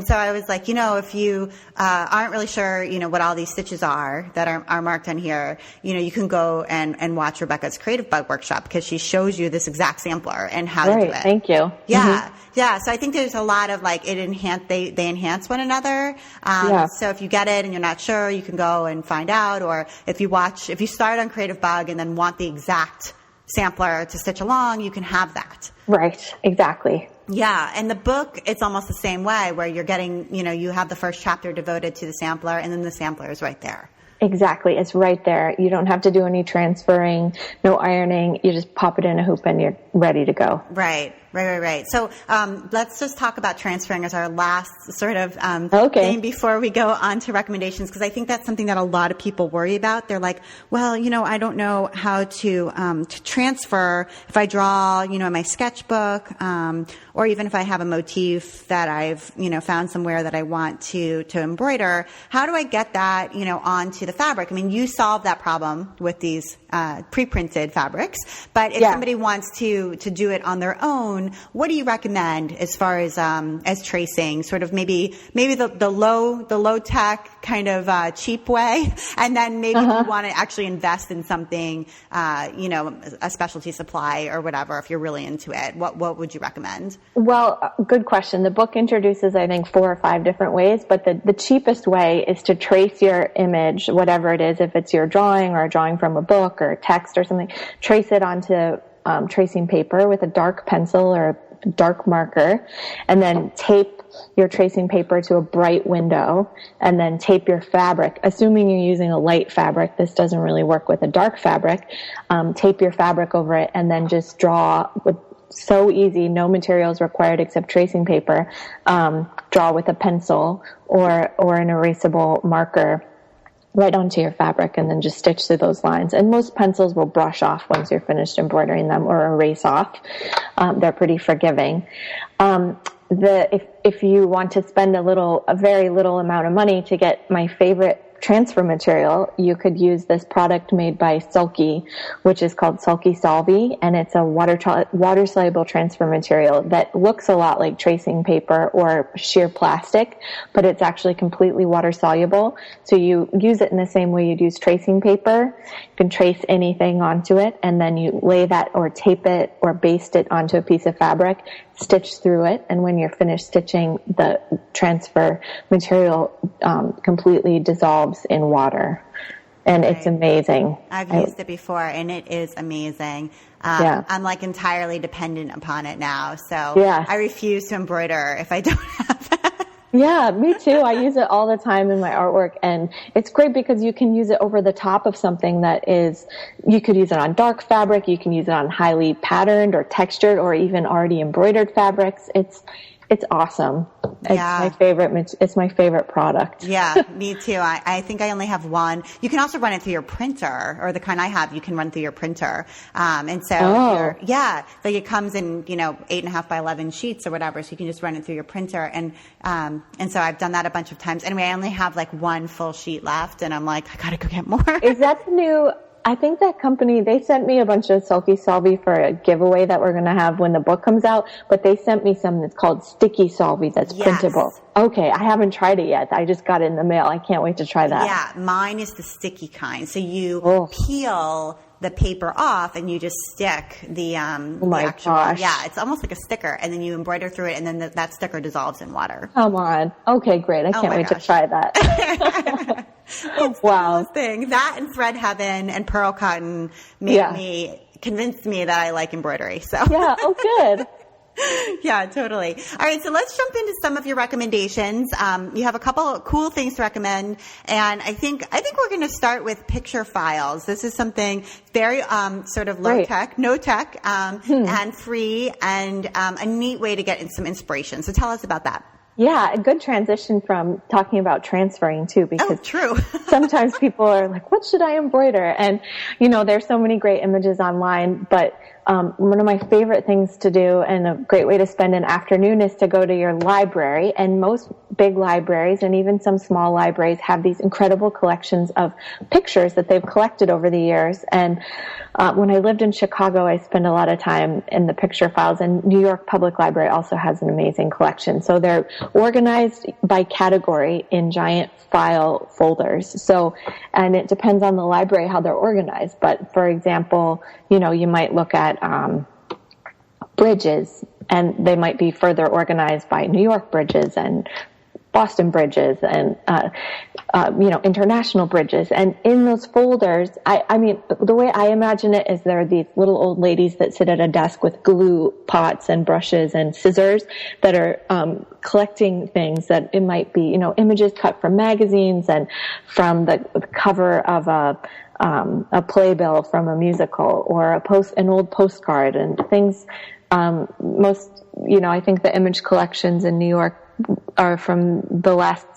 Speaker 1: so I was like, if you aren't really sure, what all these stitches are that are marked on here, you can go and watch Rebecca's CreativeBug workshop, because she shows you this exact sampler and how to do it.
Speaker 2: Thank you.
Speaker 1: Yeah. Yeah, so I think there's a lot of they enhance one another. So if you get it and you're not sure, you can go and find out. Or if you start on CreativeBug and then want the exact sampler to stitch along, you can have that.
Speaker 2: Right, exactly.
Speaker 1: Yeah, and the book, it's almost the same way, where you're getting, you have the first chapter devoted to the sampler, and then the sampler is right there.
Speaker 2: Exactly. It's right there. You don't have to do any transferring, no ironing. You just pop it in a hoop and you're ready to go.
Speaker 1: Right. So let's just talk about transferring as our last sort of thing before we go on to recommendations, because I think that's something that a lot of people worry about. They're like, well, I don't know how to transfer if I draw, in my sketchbook, or even if I have a motif that I've, found somewhere that I want to embroider. How do I get that, onto the fabric? I mean, you solve that problem with these pre-printed fabrics, but if somebody wants to do it on their own, what do you recommend as far as tracing? Sort of maybe the low tech kind of cheap way, and then maybe if you want to actually invest in something, a specialty supply or whatever. If you're really into it, what would you recommend?
Speaker 2: Well, good question. The book introduces, I think, 4 or 5 different ways, but the cheapest way is to trace your image, whatever it is, if it's your drawing or a drawing from a book or text or something, trace it onto tracing paper with a dark pencil or a dark marker, and then tape your tracing paper to a bright window, and then tape your fabric. Assuming you're using a light fabric, this doesn't really work with a dark fabric. Tape your fabric over it, and then just draw with so easy, no materials required except tracing paper. Draw with a pencil or an erasable marker right onto your fabric, and then just stitch through those lines. And most pencils will brush off once you're finished embroidering them, or erase off. They're pretty forgiving. If you want to spend a very little amount of money to get my favorite transfer material, you could use this product made by Sulky, which is called Sulky Solvy, and it's a water soluble transfer material that looks a lot like tracing paper or sheer plastic, but it's actually completely water soluble. So you use it in the same way you'd use tracing paper. You can trace anything onto it, and then you lay that or tape it or baste it onto a piece of fabric, stitch through it. And when you're finished stitching, the transfer material completely dissolves in water. And it's amazing.
Speaker 1: I've used it before, and it is amazing. I'm like entirely dependent upon it now. So I refuse to embroider if I don't have it.
Speaker 2: Yeah, me too. I use it all the time in my artwork, and it's great because you can use it over the top of something that is, you could use it on dark fabric, you can use it on highly patterned or textured or even already embroidered fabrics. It's awesome. It's my favorite product.
Speaker 1: Yeah, me too. I think I only have one. You can also run it through your printer, or the kind I have, you can run through your printer. And so, like it comes in, 8.5 by 11 sheets or whatever, so you can just run it through your printer. And so I've done that a bunch of times. Anyway, I only have like one full sheet left, and I'm like, I gotta go get more.
Speaker 2: Is that the new? I think that company, they sent me a bunch of Sulky Solvy for a giveaway that we're going to have when the book comes out, but they sent me some that's called Sticky Solvy that's printable. Okay, I haven't tried it yet. I just got it in the mail. I can't wait to try that.
Speaker 1: Yeah, mine is the sticky kind. So you peel the paper off and you just stick the actual.
Speaker 2: Gosh.
Speaker 1: Yeah, it's almost like a sticker, and then you embroider through it, and then that sticker dissolves in water.
Speaker 2: Come on. Okay, great. I can't wait to try that.
Speaker 1: Wow. Thing. That and Thread Heaven and Pearl Cotton convinced me that I like embroidery. So
Speaker 2: yeah, good.
Speaker 1: Yeah, totally. All right, so let's jump into some of your recommendations. You have a couple of cool things to recommend, and I think we're going to start with picture files. This is something very sort of low tech, no tech, and free, and a neat way to get some inspiration. So tell us about that.
Speaker 2: Yeah, a good transition from talking about transferring too, because
Speaker 1: true.
Speaker 2: Sometimes people are like, what should I embroider? And, there's so many great images online, but one of my favorite things to do and a great way to spend an afternoon is to go to your library. And most big libraries and even some small libraries have these incredible collections of pictures that they've collected over the years. And when I lived in Chicago, I spent a lot of time in the picture files, and New York Public Library also has an amazing collection. So they're organized by category in giant file folders. So, and it depends on the library how they're organized. But for example, you might look at bridges, and they might be further organized by New York bridges and Boston bridges and, international bridges. And in those folders, I mean, the way I imagine it is there are these little old ladies that sit at a desk with glue pots and brushes and scissors that are, collecting things that it might be, images cut from magazines and from the cover of a playbill from a musical, or an old postcard, and things, I think the image collections in New York are from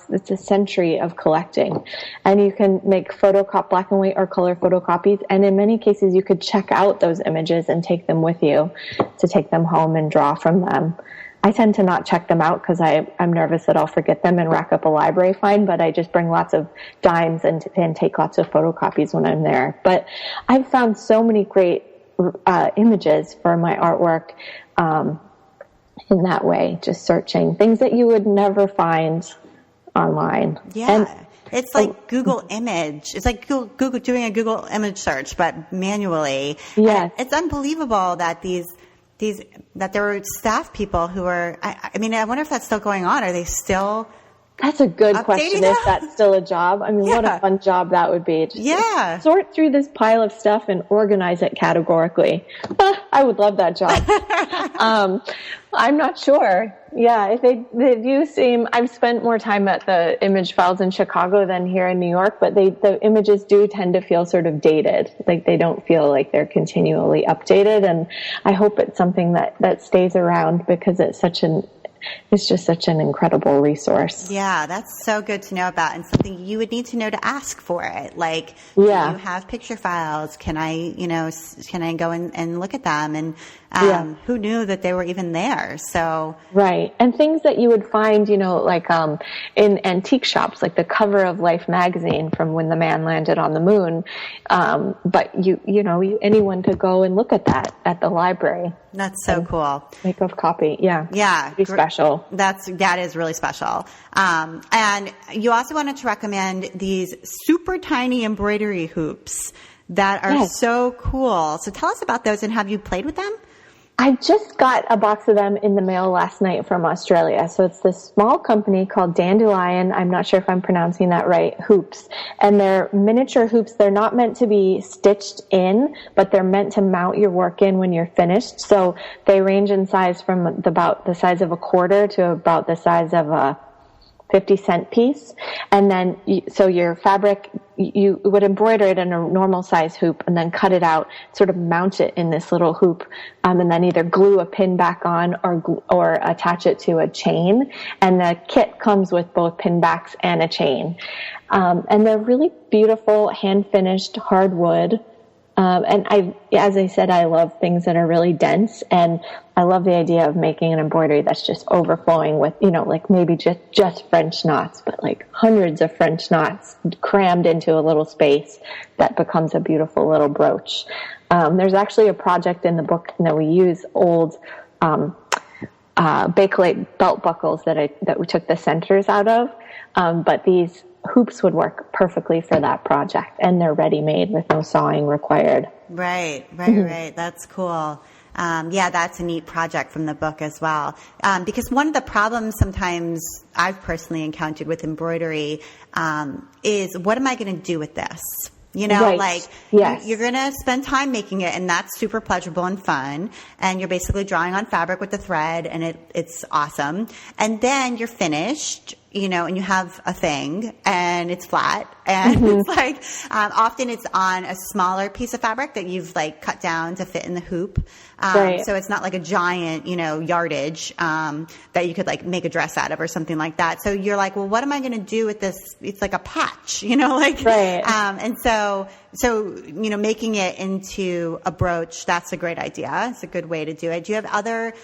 Speaker 2: it's a century of collecting. And you can make black and white or color photocopies. And in many cases, you could check out those images and take them with you to take them home and draw from them. I tend to not check them out because I'm nervous that I'll forget them and rack up a library fine, but I just bring lots of dimes and take lots of photocopies when I'm there. But I've found so many great images for my artwork in that way, just searching things that you would never find online.
Speaker 1: Yeah. And it's like Google image. It's like Google doing a Google image search, but manually.
Speaker 2: Yes.
Speaker 1: And it's unbelievable that that there were staff people who are, I mean, I wonder if that's still going on. Are they still?
Speaker 2: That's a good question. If that's still a job. I mean, what a fun job that would be. Just sort through this pile of stuff and organize it categorically. I would love that job. I'm not sure. Yeah, if they do seem, I've spent more time at the image files in Chicago than here in New York, but the images do tend to feel sort of dated. Like they don't feel like they're continually updated. And I hope it's something that stays around because it's just such an incredible resource.
Speaker 1: Yeah, that's so good to know about, and something you would need to know to ask for it. Like, do you have picture files? Can I go and look at them? And who knew that they were even there? So
Speaker 2: right, and things that you would find, like in antique shops, like the cover of Life magazine from when the man landed on the moon. But anyone could go and look at that at the library.
Speaker 1: That's so cool.
Speaker 2: Make a copy. Yeah. Be special.
Speaker 1: That is really special. And you also wanted to recommend these super tiny embroidery hoops that are so cool. So tell us about those, and have you played with them?
Speaker 2: I just got a box of them in the mail last night from Australia. So it's this small company called Dandelion. I'm not sure if I'm pronouncing that right. Hoops. And they're miniature hoops. They're not meant to be stitched in, but they're meant to mount your work in when you're finished. So they range in size from about the size of a quarter to about the size of a 50-cent piece. And then, so your fabric, you would embroider it in a normal size hoop and then cut it out, sort of mount it in this little hoop, and then either glue a pin back on or attach it to a chain. And the kit comes with both pin backs and a chain. And they're really beautiful, hand-finished hardwood. And as I said, I love things that are really dense, and I love the idea of making an embroidery that's just overflowing with, like maybe just French knots, but like hundreds of French knots crammed into a little space that becomes a beautiful little brooch. There's actually a project in the book that we use old, Bakelite belt buckles that we took the centers out of. But these hoops would work perfectly for that project, and they're ready-made with no sawing required.
Speaker 1: Right. That's cool. That's a neat project from the book as well. Because one of the problems sometimes I've personally encountered with embroidery is, what am I going to do with this?
Speaker 2: Right. Yes.
Speaker 1: You're going to spend time making it, and that's super pleasurable and fun. And you're basically drawing on fabric with the thread, and it's awesome. And then you're finished, and you have a thing, and it's flat. And it's like, often it's on a smaller piece of fabric that you've cut down to fit in the hoop.
Speaker 2: Right.
Speaker 1: So it's not like a giant, yardage, that you could make a dress out of or something like that. So you're like, well, what am I going to do with this? It's like a patch,
Speaker 2: Right.
Speaker 1: And so, making it into a brooch, that's a great idea. It's a good way to do it. Do you have other,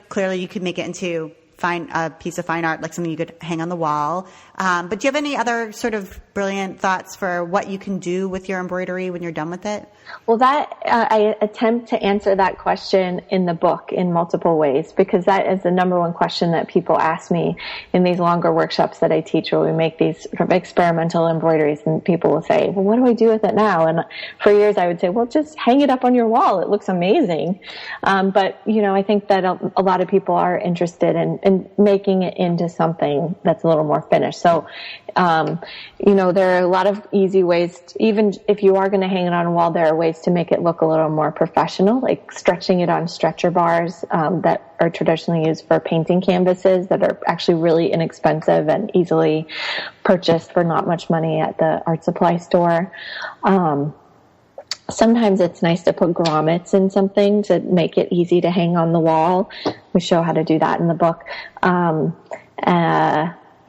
Speaker 1: clearly you could make it into a piece of fine art, like something you could hang on the wall. But do you have any other sort of brilliant thoughts for what you can do with your embroidery when you're done with it?
Speaker 2: Well, I attempt to answer that question in the book in multiple ways, because that is the number one question that people ask me in these longer workshops that I teach, where we make these sort of experimental embroideries, and people will say, well, what do I do with it now? And for years I would say, well, just hang it up on your wall. It looks amazing. But, I think that a lot of people are interested in making it into something that's a little more finished. So, there are a lot of easy ways, even if you are going to hang it on a wall, there are ways to make it look a little more professional, like stretching it on stretcher bars that are traditionally used for painting canvases, that are actually really inexpensive and easily purchased for not much money at the art supply store. Sometimes it's nice to put grommets in something to make it easy to hang on the wall. We show how to do that in the book.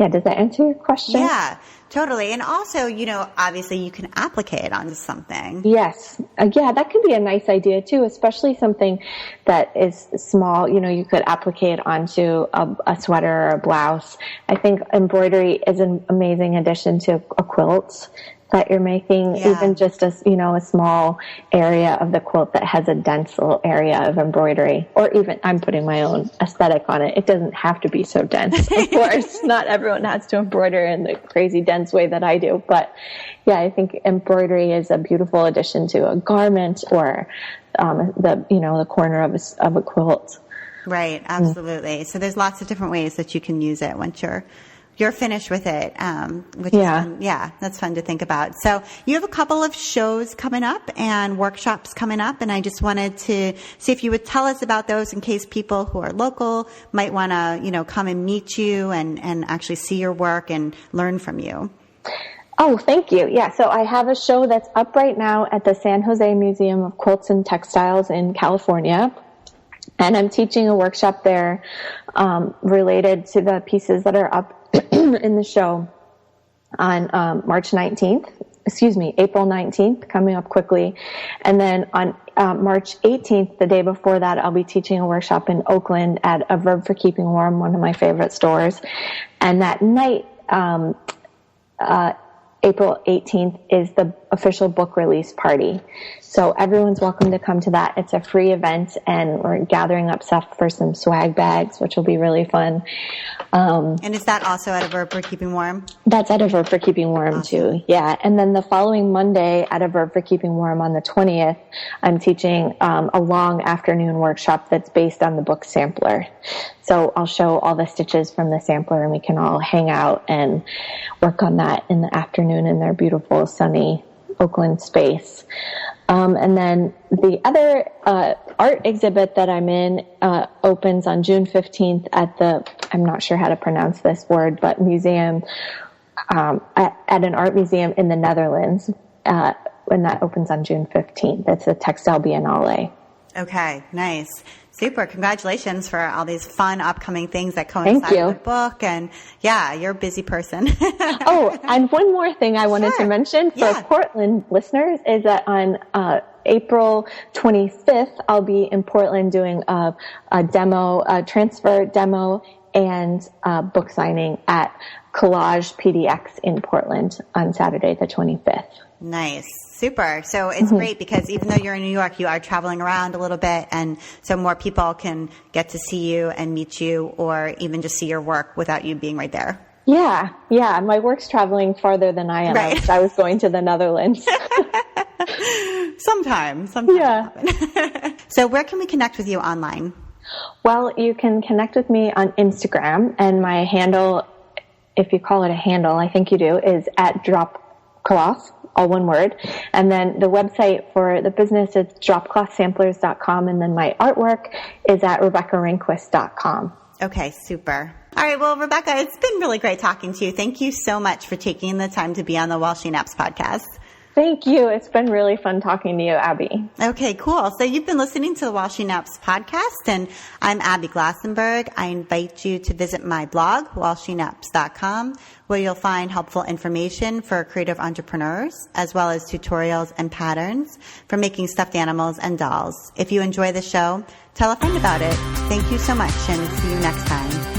Speaker 2: Does that answer your question?
Speaker 1: Yeah, totally. And also, obviously you can applique it onto something.
Speaker 2: Yes. That could be a nice idea too, especially something that is small. You could applique it onto a sweater or a blouse. I think embroidery is an amazing addition to a quilt that you're making, even just a small area of the quilt that has a dense little area of embroidery, or even I'm putting my own aesthetic on it. It doesn't have to be so dense. Of course, not everyone has to embroider in the crazy dense way that I do, but I think embroidery is a beautiful addition to a garment or the corner of a quilt.
Speaker 1: Right, absolutely. So there's lots of different ways that you can use it once you're finished with it, which is fun. That's fun to think about. So you have a couple of shows coming up and workshops coming up, and I just wanted to see if you would tell us about those in case people who are local might want to, come and meet you and actually see your work and learn from you.
Speaker 2: Oh, thank you. Yeah, so I have a show that's up right now at the San Jose Museum of Quilts and Textiles in California. And I'm teaching a workshop there related to the pieces that are up in the show on April 19th, coming up quickly. And then on March 18th, the day before that, I'll be teaching a workshop in Oakland at A Verb for Keeping Warm, one of my favorite stores. And that night, April 18th, is the official book release party. So everyone's welcome to come to that. It's a free event, and we're gathering up stuff for some swag bags, which will be really fun.
Speaker 1: And is that also at A Verb for Keeping Warm?
Speaker 2: That's at A Verb for Keeping Warm too. Yeah. And then the following Monday at A Verb for Keeping Warm on the 20th, I'm teaching a long afternoon workshop that's based on the book Sampler. So I'll show all the stitches from the sampler, and we can all hang out and work on that in the afternoon in their beautiful sunny Oakland space. And then the other art exhibit that I'm in opens on June 15th at the, I'm not sure how to pronounce this word, but museum, at an art museum in the Netherlands, when that opens on June 15th. It's a textile biennale.
Speaker 1: Okay, nice. Super. Congratulations for all these fun upcoming things that coincide with the book. And yeah, you're a busy person.
Speaker 2: Oh, and one more thing I wanted to mention for Portland listeners is that on April 25th, I'll be in Portland doing a demo, a transfer demo and book signing at Collage PDX in Portland on Saturday the 25th.
Speaker 1: Nice. Super. So it's great because even though you're in New York, you are traveling around a little bit, and so more people can get to see you and meet you, or even just see your work without you being right there.
Speaker 2: Yeah. Yeah. My work's traveling farther than I am.
Speaker 1: Right.
Speaker 2: I was going to the Netherlands.
Speaker 1: Sometimes.
Speaker 2: Yeah.
Speaker 1: So where can we connect with you online?
Speaker 2: Well, you can connect with me on Instagram, and my handle, if you call it a handle, I think you do, is at Dropcloth, all one word. And then the website for the business is dropclothsamplers.com, and then my artwork is at RebeccaRingquist.com.
Speaker 1: Okay, super. All right, well, Rebecca, it's been really great talking to you. Thank you so much for taking the time to be on the While She Naps podcast.
Speaker 2: Thank you. It's been really fun talking to you, Abby.
Speaker 1: Okay, cool. So you've been listening to the While She Naps podcast, and I'm Abby Glassenberg. I invite you to visit my blog, whileshenaps.com, where you'll find helpful information for creative entrepreneurs, as well as tutorials and patterns for making stuffed animals and dolls. If you enjoy the show, tell a friend about it. Thank you so much, and see you next time.